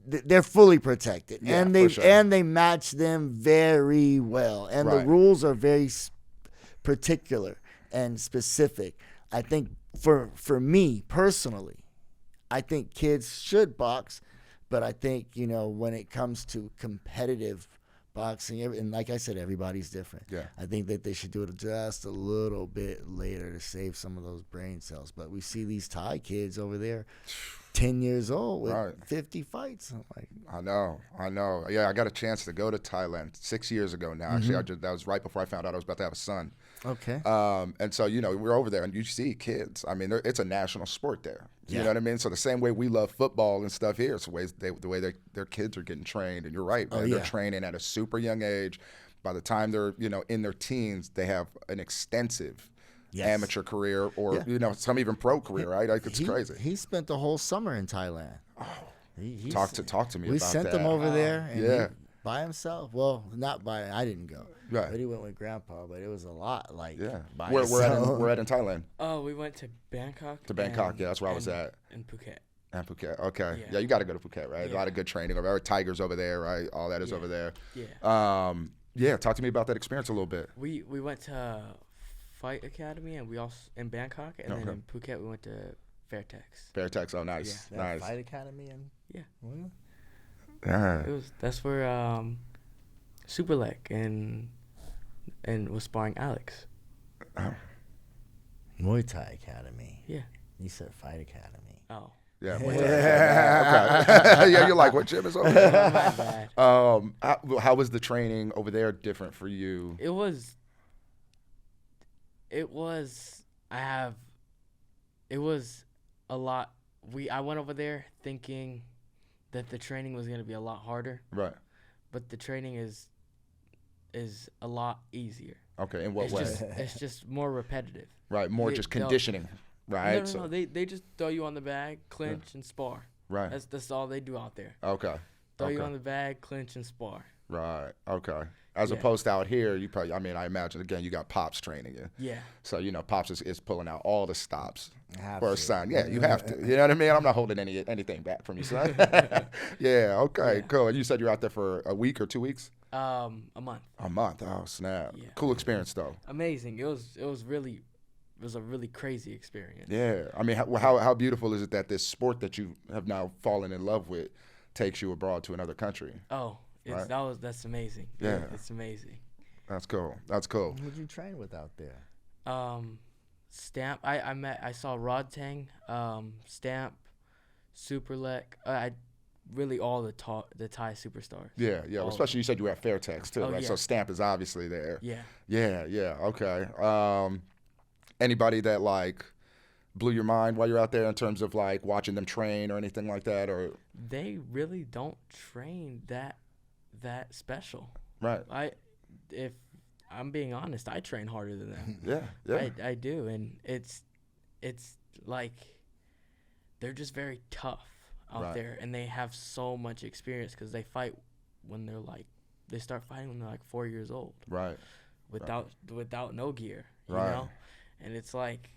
[SPEAKER 1] they're fully protected,
[SPEAKER 2] Yeah,
[SPEAKER 1] and
[SPEAKER 2] for sure.
[SPEAKER 1] they match them very well, and the
[SPEAKER 2] Right.
[SPEAKER 1] rules are very particular and specific. I think for me personally, I think kids should box, but I think, when it comes to competitive boxing, and like I said, everybody's different.
[SPEAKER 2] Yeah.
[SPEAKER 1] I think that they should do it just a little bit later to save some of those brain cells. But we see these Thai kids over there, 10 years old with
[SPEAKER 2] Right.
[SPEAKER 1] 50 fights. I'm like,
[SPEAKER 2] I know. Yeah, I got a chance to go to Thailand 6 years ago now. Actually, that was right before I found out I was about to have a son.
[SPEAKER 1] okay.
[SPEAKER 2] And so, we're over there, and you see kids. I mean, it's a national sport there. You
[SPEAKER 1] Yeah.
[SPEAKER 2] know what I mean? So the same way we love football and stuff here, it's the way their kids are getting trained. And you're right, man. They're training at a super young age. By the time they're, in their teens, they have an extensive amateur career or, some even pro career, right? Like, it's crazy.
[SPEAKER 1] He spent the whole summer in Thailand.
[SPEAKER 2] Talk to me
[SPEAKER 1] We
[SPEAKER 2] about
[SPEAKER 1] sent
[SPEAKER 2] that.
[SPEAKER 1] him over there, and
[SPEAKER 2] Yeah.
[SPEAKER 1] by himself. Well, not by. I didn't go.
[SPEAKER 2] Right.
[SPEAKER 1] But he went with Grandpa. But it was a lot. Like,
[SPEAKER 2] Yeah.
[SPEAKER 1] by
[SPEAKER 2] We're
[SPEAKER 1] himself.
[SPEAKER 2] at in Thailand.
[SPEAKER 3] Oh, we went to Bangkok.
[SPEAKER 2] To Bangkok, yeah, that's where I was at.
[SPEAKER 3] In Phuket.
[SPEAKER 2] And Phuket, okay.
[SPEAKER 3] Yeah.
[SPEAKER 2] Yeah, you got to go to Phuket, right? A
[SPEAKER 3] Yeah.
[SPEAKER 2] lot of good training over there. Tigers over there, right? All that is
[SPEAKER 3] Yeah.
[SPEAKER 2] over there.
[SPEAKER 3] Yeah.
[SPEAKER 2] Yeah, talk to me about that experience a little bit.
[SPEAKER 3] We went to Fight Academy, and we also in Bangkok, and then in Phuket we went to Fairtex.
[SPEAKER 2] Fairtex, oh, nice.
[SPEAKER 1] That
[SPEAKER 2] Nice.
[SPEAKER 1] Fight Academy and
[SPEAKER 3] Yeah.
[SPEAKER 1] well,
[SPEAKER 2] Yeah.
[SPEAKER 3] That's where Super Leg and was sparring Alex.
[SPEAKER 1] Muay Thai Academy.
[SPEAKER 3] Yeah.
[SPEAKER 1] You said Fight Academy.
[SPEAKER 3] Oh.
[SPEAKER 2] Yeah. Okay. Yeah, you're like, what gym is over there?
[SPEAKER 3] My bad.
[SPEAKER 2] How was the training over there different for you?
[SPEAKER 3] It was a lot. I went over there thinking that the training was going to be a lot harder,
[SPEAKER 2] Right.
[SPEAKER 3] but the training is a lot easier.
[SPEAKER 2] Okay, in what
[SPEAKER 3] It's
[SPEAKER 2] way?
[SPEAKER 3] it's just more repetitive.
[SPEAKER 2] Right, more just conditioning, right?
[SPEAKER 3] No. They just throw you on the bag, clinch, and spar.
[SPEAKER 2] Right.
[SPEAKER 3] That's all they do out there.
[SPEAKER 2] Okay.
[SPEAKER 3] Throw you on the bag, clinch, and spar.
[SPEAKER 2] Right. Okay. As
[SPEAKER 3] Yeah.
[SPEAKER 2] opposed to out here, you probably, I imagine, again, you got Pops training you.
[SPEAKER 3] Yeah.
[SPEAKER 2] So, Pops is pulling out all the stops
[SPEAKER 1] Have
[SPEAKER 2] for a
[SPEAKER 1] to.
[SPEAKER 2] son. Yeah, you have to. You know what I mean? I'm not holding anything back from you, son. Yeah, okay,
[SPEAKER 3] Yeah.
[SPEAKER 2] cool. And you said you were out there for a week or 2 weeks?
[SPEAKER 3] A month.
[SPEAKER 2] A month. Oh, snap.
[SPEAKER 3] Yeah.
[SPEAKER 2] Cool experience, though.
[SPEAKER 3] Amazing. It was a really crazy experience.
[SPEAKER 2] Yeah. I mean, how beautiful is it that this sport that you have now fallen in love with takes you abroad to another country?
[SPEAKER 3] Oh,
[SPEAKER 2] Right.
[SPEAKER 3] that's amazing.
[SPEAKER 2] Yeah.
[SPEAKER 3] It's amazing.
[SPEAKER 2] That's cool. That's cool.
[SPEAKER 1] Who'd you train with out there?
[SPEAKER 3] Stamp. I saw Rod Tang, Stamp, Superlek. Really all the Thai superstars.
[SPEAKER 2] Yeah.
[SPEAKER 3] All of
[SPEAKER 2] Especially you said you were at Fairtex, too,
[SPEAKER 3] Oh,
[SPEAKER 2] right?
[SPEAKER 3] yeah.
[SPEAKER 2] So Stamp is obviously there.
[SPEAKER 3] Yeah.
[SPEAKER 2] Yeah, okay. Anybody that like blew your mind while you're out there in terms of like watching them train or anything like that, or
[SPEAKER 3] They really don't train that special.
[SPEAKER 2] right?
[SPEAKER 3] If I'm being honest, I train harder than them.
[SPEAKER 2] Yeah.
[SPEAKER 3] I do, and it's like they're just very tough out
[SPEAKER 2] Right.
[SPEAKER 3] there, and they have so much experience because they fight when they start fighting when they're like 4 years old.
[SPEAKER 2] Right.
[SPEAKER 3] Without no gear, you
[SPEAKER 2] Right.
[SPEAKER 3] know, and it's like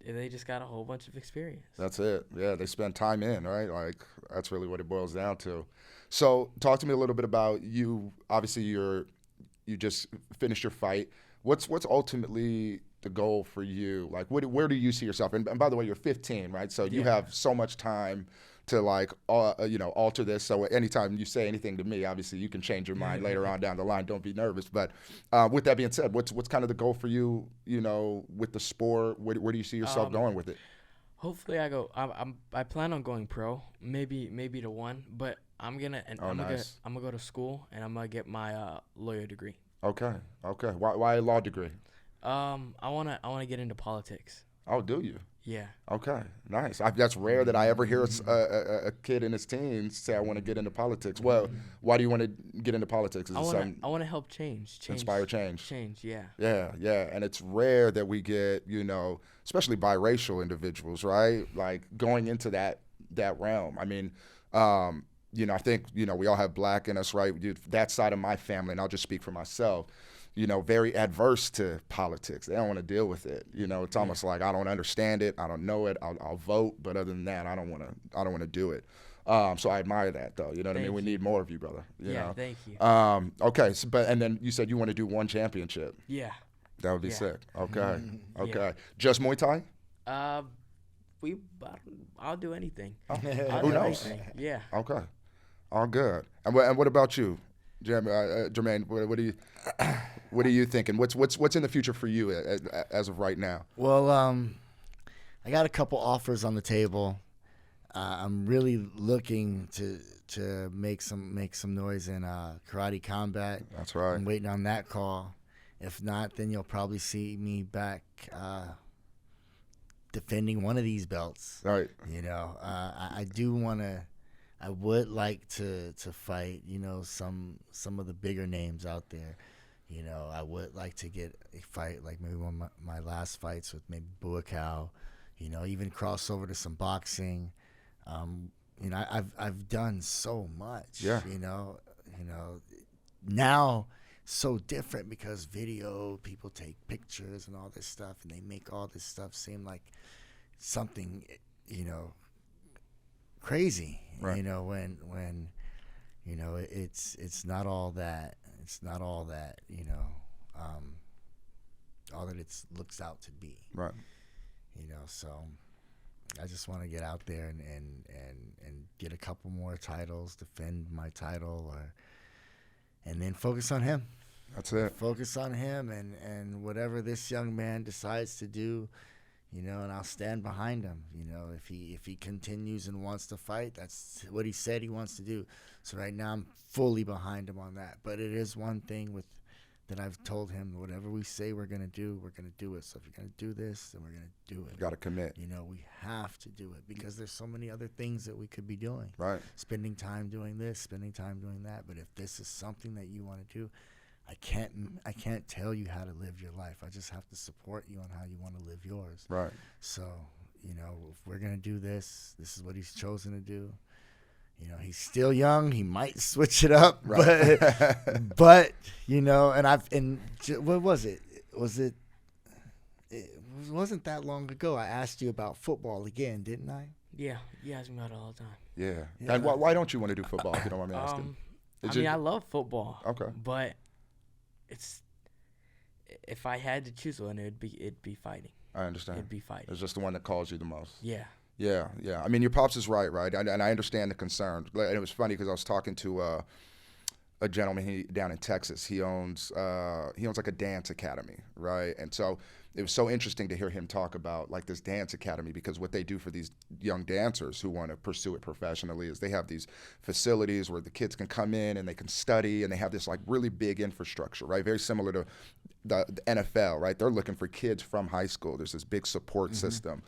[SPEAKER 3] they just got a whole bunch of experience.
[SPEAKER 2] That's it. Yeah, they spend time in, right? Like, that's really what it boils down to. So talk to me a little bit about you. Obviously, you just finished your fight. What's ultimately the goal for you? Like, where do you see yourself? And by the way, you're 15, right? So you
[SPEAKER 3] Yeah.
[SPEAKER 2] have so much time to like, alter this. So anytime you say anything to me, obviously you can change your mind later on down the line. Don't be nervous. But with that being said, what's kind of the goal for you? With the sport, where do you see yourself going with it?
[SPEAKER 3] Hopefully, I plan on going pro, maybe to one, but I'm gonna go to school and I'm gonna get my lawyer degree.
[SPEAKER 2] Okay. Why a law degree?
[SPEAKER 3] I wanna get into politics.
[SPEAKER 2] Oh, do you?
[SPEAKER 3] Yeah.
[SPEAKER 2] Okay, nice. That's rare that I ever hear a kid in his teens say, "I want to get into politics." Well, why do you want to get into politics? Is
[SPEAKER 3] I
[SPEAKER 2] it something
[SPEAKER 3] want to help change.
[SPEAKER 2] inspire change?
[SPEAKER 3] Change, yeah.
[SPEAKER 2] Yeah, and it's rare that we get, especially biracial individuals, right? Like going into that realm. I mean, I think we all have black in us, right? That side of my family, and I'll just speak for myself. Very adverse to politics. They don't want to deal with it. It's almost like I don't understand it. I don't know it. I'll vote, but other than that, I don't want to do it. So I admire that, though. You know what I mean? We need more of you, brother. You know?
[SPEAKER 3] Thank you.
[SPEAKER 2] Okay. So, and then you said you want to do one championship.
[SPEAKER 3] Yeah.
[SPEAKER 2] That would be sick. Okay. Okay.
[SPEAKER 3] Yeah.
[SPEAKER 2] Just Muay Thai?
[SPEAKER 3] I'll do anything.
[SPEAKER 2] Who knows?
[SPEAKER 3] Anything. Yeah.
[SPEAKER 2] Okay. All good. And what about you, Jermaine? What are you thinking? What's in the future for you as of right now?
[SPEAKER 1] Well, I got a couple offers on the table. I'm really looking to make some noise in karate combat.
[SPEAKER 2] That's right.
[SPEAKER 1] I'm waiting on that call. If not, then you'll probably see me back defending one of these belts.
[SPEAKER 2] Right.
[SPEAKER 1] I do want to. I would like to fight, some of the bigger names out there. I would like to get a fight like maybe one of my last fights with maybe Buakaw, even cross over to some boxing. I've done so much.
[SPEAKER 2] Yeah.
[SPEAKER 1] Now so different because video, people take pictures and all this stuff, and they make all this stuff seem like something, crazy.
[SPEAKER 2] Right.
[SPEAKER 1] When it's not all that. It's not all that, all that it looks out to be.
[SPEAKER 2] Right.
[SPEAKER 1] So I just want to get out there and get a couple more titles, defend my title, and then focus on him.
[SPEAKER 2] That's it.
[SPEAKER 1] Focus on him and whatever this young man decides to do, and I'll stand behind him. If he continues and wants to fight, that's what he said he wants to do. So right now I'm fully behind him on that. But it is one thing that I've told him, whatever we say we're gonna do it. So if you're gonna do this, then we're gonna do it.
[SPEAKER 2] You got to commit.
[SPEAKER 1] We have to do it because there's so many other things that we could be doing.
[SPEAKER 2] Right.
[SPEAKER 1] Spending time doing this, spending time doing that. But if this is something that you want to do, I can't tell you how to live your life. I just have to support you on how you want to live yours.
[SPEAKER 2] Right.
[SPEAKER 1] So, if we're going to do this is what he's chosen to do. He's still young. He might switch it up.
[SPEAKER 2] Right.
[SPEAKER 1] But what was it? It wasn't that long ago. I asked you about football again, didn't I?
[SPEAKER 3] Yeah. You ask me about it all the time.
[SPEAKER 2] Yeah.
[SPEAKER 1] Yeah.
[SPEAKER 2] And why don't you want to do football, if you don't mind me asking?
[SPEAKER 3] I love football.
[SPEAKER 2] Okay.
[SPEAKER 3] But if I had to choose one, it'd be fighting.
[SPEAKER 2] I understand.
[SPEAKER 3] It'd be fighting.
[SPEAKER 2] It's just the one that calls you the most.
[SPEAKER 3] Yeah.
[SPEAKER 2] Yeah. I mean, your pops is right? And I understand the concern. And it was funny because I was talking to a gentleman down in Texas. He owns like a dance academy, right? And so it was so interesting to hear him talk about like this dance academy, because what they do for these young dancers who want to pursue it professionally is they have these facilities where the kids can come in and they can study, and they have this like really big infrastructure, right? Very similar to the NFL, right? They're looking for kids from high school. There's this big support system.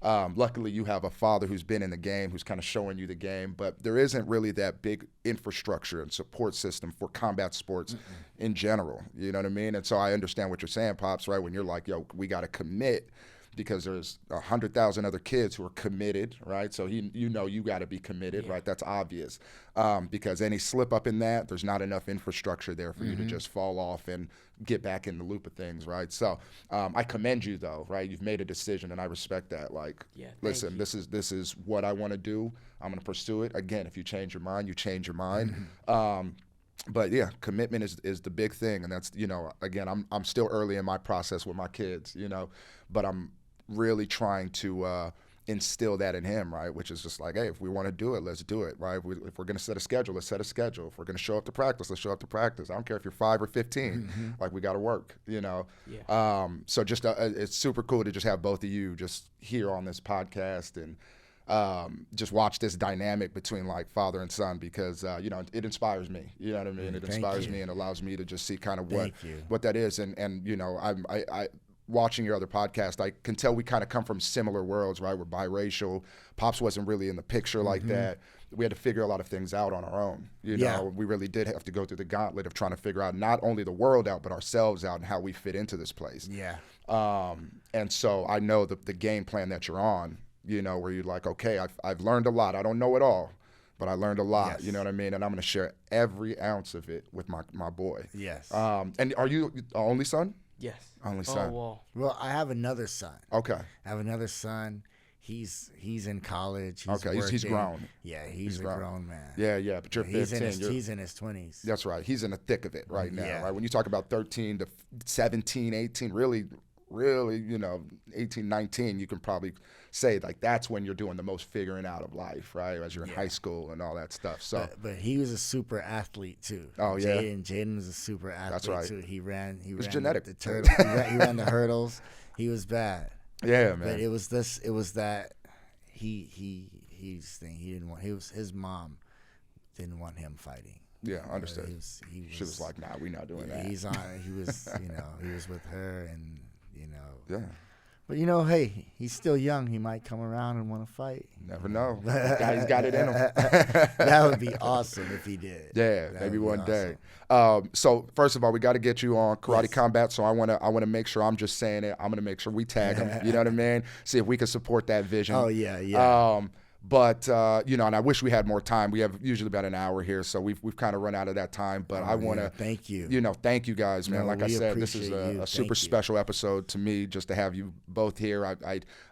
[SPEAKER 2] Luckily, you have a father who's been in the game, who's kind of showing you the game, but there isn't really that big infrastructure and support system for combat sports in general. You know what I mean? And so I understand what you're saying, Pops, right? When you're like, yo, we got to commit. because there's 100,000 other kids who are committed, right? So you got to be committed, right? That's obvious, because any slip up in that, there's not enough infrastructure there for you to just fall off and get back in the loop of things, right? So I commend you, though, right? You've made a decision, and I respect that. Like, listen, this is what I want to do. I'm going to pursue it. Again, if you change your mind, you change your mind. But yeah, commitment is the big thing, and that's, again, I'm still early in my process with my kids, but I'm really trying to instill that in him, right? Which is just like, hey, if we want to do it, let's do it, right? If we're going to set a schedule, let's set a schedule. If we're going to show up to practice, let's show up to practice. I don't care if you're 5 or 15, like, we got to work, So just it's super cool to just have both of you just here on this podcast and just watch this dynamic between like father and son, because it inspires me. You know what I mean? It inspires me and allows me to just see kind of what that is. And I watching your other podcast, I can tell we kind of come from similar worlds, right? We're biracial. Pops wasn't really in the picture like that. We had to figure a lot of things out on our own. We really did have to go through the gauntlet of trying to figure out not only the world out, but ourselves out and how we fit into this place. And so I know the game plan that you're on, where you're like, okay, I've learned a lot. I don't know it all, but I learned a lot. You know what I mean? And I'm going to share every ounce of it with my boy. And are you the only son?
[SPEAKER 3] Yes.
[SPEAKER 2] Only son.
[SPEAKER 1] Well, I have another son.
[SPEAKER 2] Okay.
[SPEAKER 1] I have another son. He's in college.
[SPEAKER 2] He's grown.
[SPEAKER 1] Yeah, he's a grown man.
[SPEAKER 2] Yeah. But you're 15.
[SPEAKER 1] He's in his 20s.
[SPEAKER 2] That's right. He's in the thick of it right now, right? When you talk about 13 to 17, 18, really, 18, 19, you can probably say like that's when you're doing the most figuring out of life, right? As you're in high school and all that stuff. So,
[SPEAKER 1] but he was a super athlete too.
[SPEAKER 2] Oh yeah,
[SPEAKER 1] Jaden was a super athlete.
[SPEAKER 2] That's right.
[SPEAKER 1] Too. He ran
[SPEAKER 2] genetic.
[SPEAKER 1] the turtle. he ran the hurdles. He was bad.
[SPEAKER 2] Yeah, man.
[SPEAKER 1] But it was that he didn't want. His mom didn't want him fighting.
[SPEAKER 2] Yeah, understood.
[SPEAKER 1] She
[SPEAKER 2] was like, nah, we're not doing that.
[SPEAKER 1] He was with her, and
[SPEAKER 2] Yeah.
[SPEAKER 1] But hey, he's still young. He might come around and want to fight.
[SPEAKER 2] Never know. He's got it in him.
[SPEAKER 1] That would be awesome if he did.
[SPEAKER 2] Yeah, maybe one day. So first of all, we got to get you on Karate Combat. So I want to make sure I'm just saying it. I'm going to make sure we tag him. You know what I mean? See if we can support that vision.
[SPEAKER 1] Oh yeah.
[SPEAKER 2] But and I wish we had more time. We have usually about an hour here, so we've kind of run out of that time. But I want to
[SPEAKER 1] thank you.
[SPEAKER 2] Thank you guys, man. Like I said, this is a super
[SPEAKER 1] you.
[SPEAKER 2] Special episode to me just to have you both here.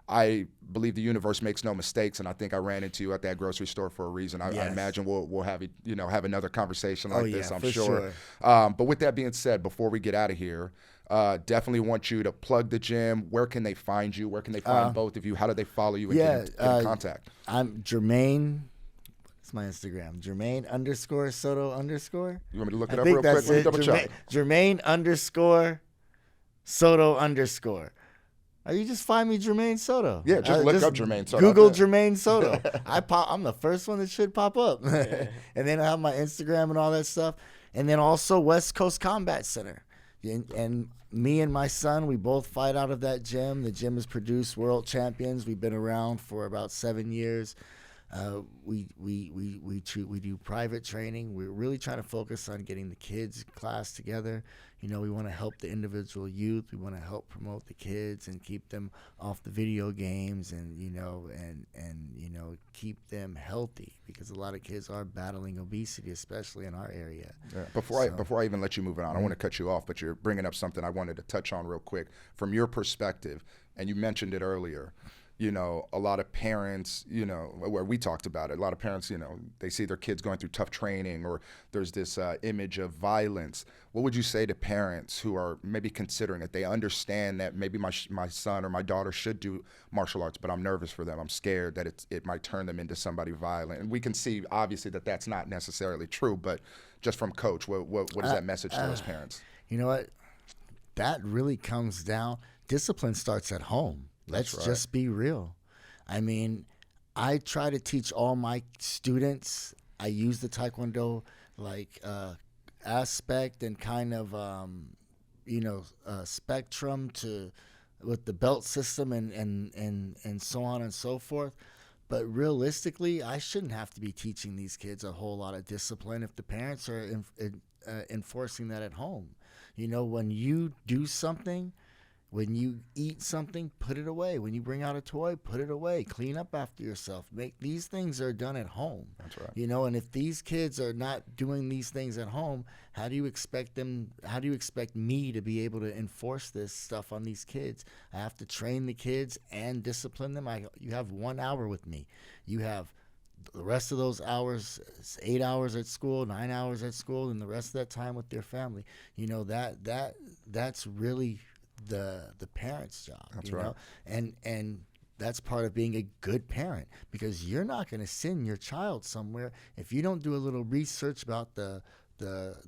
[SPEAKER 2] I believe the universe makes no mistakes, and I think I ran into you at that grocery store for a reason. I imagine we'll have have another conversation like this. I'm sure. But with that being said, before we get out of here. Definitely want you to plug the gym. Where can they find you? Where can they find both of you? How do they follow you and get in contact?
[SPEAKER 1] I'm Jermaine. It's my Instagram. Jermaine _Soto _.
[SPEAKER 2] You want me to look it up real quick? Let me double check.
[SPEAKER 1] Jermaine _Soto _. Or you just find me Jermaine Soto.
[SPEAKER 2] Yeah, just look up Jermaine Soto.
[SPEAKER 1] Google Jermaine Soto. I'm the first one that should pop up. And then I have my Instagram and all that stuff. And then also West Coast Combat Center. And me and my son, we both fight out of that gym. The gym has produced world champions. We've been around for about 7 years. We do private training. We're really trying to focus on getting the kids class together. We want to help the individual youth. We want to help promote the kids and keep them off the video games and keep them healthy, because a lot of kids are battling obesity, especially in our area.
[SPEAKER 2] Yeah. Before I even let you move on, I don't want to cut you off, but you're bringing up something I wanted to touch on real quick from your perspective, and you mentioned it earlier. A lot of parents, where we talked about it, a lot of parents, they see their kids going through tough training, or there's this image of violence. What would you say to parents who are maybe considering it? They understand that maybe my son or my daughter should do martial arts, but I'm nervous for them. I'm scared that it might turn them into somebody violent. And we can see, obviously, that that's not necessarily true, but just from Coach, what is that message to those parents?
[SPEAKER 1] You know what? That really comes down, discipline starts at home. Let's just be real. I mean, I try to teach all my students. I use the Taekwondo aspect and kind of spectrum with the belt system and so on and so forth. But realistically, I shouldn't have to be teaching these kids a whole lot of discipline if the parents are enforcing that at home. When you do something, When you eat something, put it away. When you bring out a toy, put it away. Clean up after yourself. These things are done at home.
[SPEAKER 2] That's right.
[SPEAKER 1] You know, and if these kids are not doing these things at home, how do you expect me to be able to enforce this stuff on these kids? I have to train the kids and discipline them. You have 1 hour with me. You have the rest of those hours, 8 hours at school, 9 hours at school, and the rest of that time with their family. You know, that's really the parent's job.
[SPEAKER 2] That's
[SPEAKER 1] you
[SPEAKER 2] right.
[SPEAKER 1] know? And that's part of being a good parent, because you're not going to send your child somewhere if you don't do a little research about the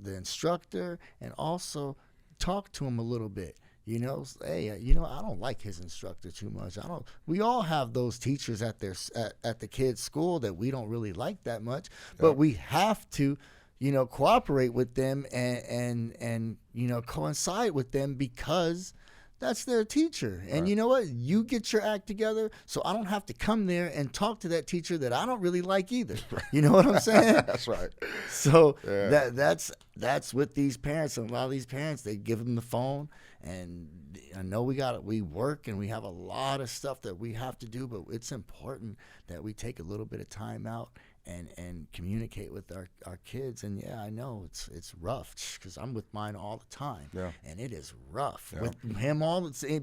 [SPEAKER 1] instructor, and also talk to him a little bit. You know, hey, I don't like his instructor too much. We all have those teachers at the kids' school that we don't really like that much, but we have to, cooperate with them and coincide with them, because that's their teacher. And
[SPEAKER 2] Right.
[SPEAKER 1] you know what? You get your act together, so I don't have to come there and talk to that teacher that I don't really like either. You know what I'm saying?
[SPEAKER 2] That's right.
[SPEAKER 1] So
[SPEAKER 2] Yeah.
[SPEAKER 1] that's with these parents. And a lot of these parents, they give them the phone, and I know we work and we have a lot of stuff that we have to do, but it's important that we take a little bit of time out and communicate with our kids. And yeah, I know it's rough, because I'm with mine all the time.
[SPEAKER 2] Yeah.
[SPEAKER 1] And it is rough
[SPEAKER 2] Yeah.
[SPEAKER 1] with him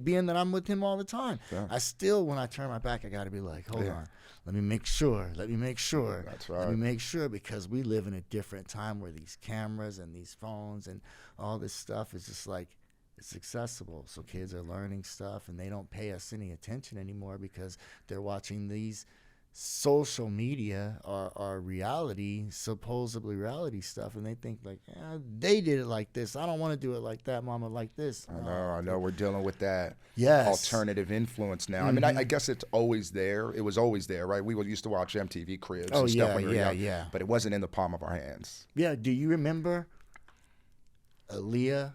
[SPEAKER 1] being that I'm with him all the time.
[SPEAKER 2] Yeah.
[SPEAKER 1] I still, when I turn my back, I got to be like, hold
[SPEAKER 2] Yeah.
[SPEAKER 1] on. Let me make sure.
[SPEAKER 2] That's right.
[SPEAKER 1] Let me make sure, because we live in a different time where these cameras and these phones and all this stuff is just like, it's accessible. So kids are learning stuff, and they don't pay us any attention anymore, because they're watching these social media or supposedly reality stuff, and they think like, they did it like this. I don't want to do it like that, mama, like this.
[SPEAKER 2] I know. We're dealing with that
[SPEAKER 1] Yes.
[SPEAKER 2] alternative influence now. I mean, I guess it's always there. It was always there, right? We used to watch MTV Cribs and stuff when we were young,
[SPEAKER 1] yeah.
[SPEAKER 2] but it wasn't in the palm of our hands.
[SPEAKER 1] Yeah, do you remember Aaliyah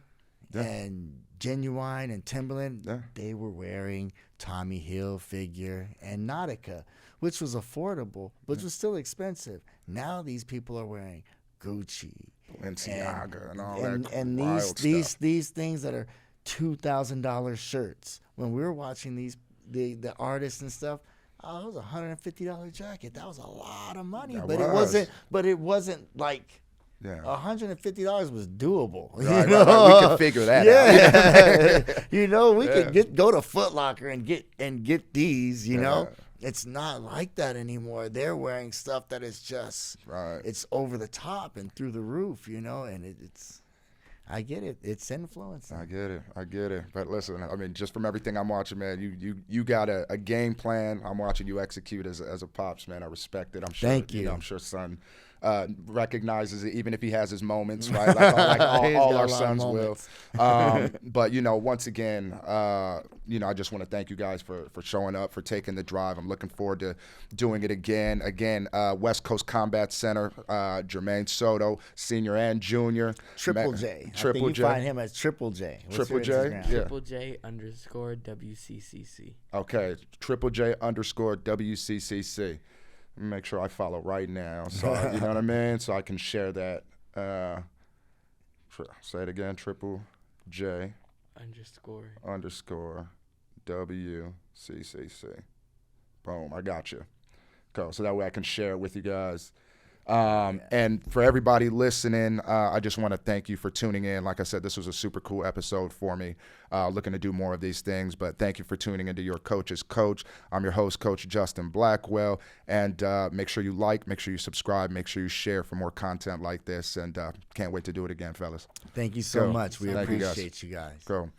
[SPEAKER 2] Yeah.
[SPEAKER 1] and Genuine and Timberland?
[SPEAKER 2] Yeah.
[SPEAKER 1] They were wearing Tommy Hilfiger and Nautica, which was affordable, but was still expensive. Now these people are wearing Gucci,
[SPEAKER 2] Balenciaga and all
[SPEAKER 1] and,
[SPEAKER 2] that
[SPEAKER 1] and
[SPEAKER 2] wild
[SPEAKER 1] these
[SPEAKER 2] stuff.
[SPEAKER 1] these things that are $2,000 shirts. When we were watching the artists and stuff, oh, it was a $150 jacket. That was a lot of money,
[SPEAKER 2] That
[SPEAKER 1] but
[SPEAKER 2] was.
[SPEAKER 1] it wasn't like.
[SPEAKER 2] Yeah.
[SPEAKER 1] $150 was doable.
[SPEAKER 2] Right. We could figure that out.
[SPEAKER 1] We could go to Foot Locker and get these.
[SPEAKER 2] Yeah.
[SPEAKER 1] It's not like that anymore. They're wearing stuff that is just
[SPEAKER 2] Right.
[SPEAKER 1] It's over the top and through the roof. And it's. I get it. It's influencing.
[SPEAKER 2] I get it. But listen, I mean, just from everything I'm watching, man, you got a game plan. I'm watching you execute as a pops, man. I respect it. I'm sure.
[SPEAKER 1] Thank you.
[SPEAKER 2] I'm sure son recognizes it, even if he has his moments, right? Like all our sons will. But once again, I just want to thank you guys for showing up, for taking the drive. I'm looking forward to doing it again. West Coast Combat Center, Jermaine Soto, senior and junior.
[SPEAKER 1] Triple J.
[SPEAKER 2] Triple
[SPEAKER 1] I think
[SPEAKER 2] J.
[SPEAKER 1] You find him as Triple J.
[SPEAKER 2] Triple J?
[SPEAKER 1] Instagram?
[SPEAKER 2] Yeah.
[SPEAKER 3] Triple J _WCCC.
[SPEAKER 2] Okay, Triple J _WCCC. Let me make sure I follow right now. So you know what I mean? So I can share that. Say it again. Triple J _WCCC. Boom. I got you. Cool. So that way I can share it with you guys. And for everybody listening, I just want to thank you for tuning in. Like I said, this was a super cool episode for me. Looking to do more of these things, but thank you for tuning into Your Coach's Coach. I'm your host, Coach Justin Blackwell, and make sure you like, make sure you subscribe, make sure you share for more content like this, and can't wait to do it again, fellas.
[SPEAKER 1] Thank you so
[SPEAKER 2] Go.
[SPEAKER 1] much. We
[SPEAKER 2] Thank you, guys.
[SPEAKER 1] appreciate you guys.
[SPEAKER 2] Go.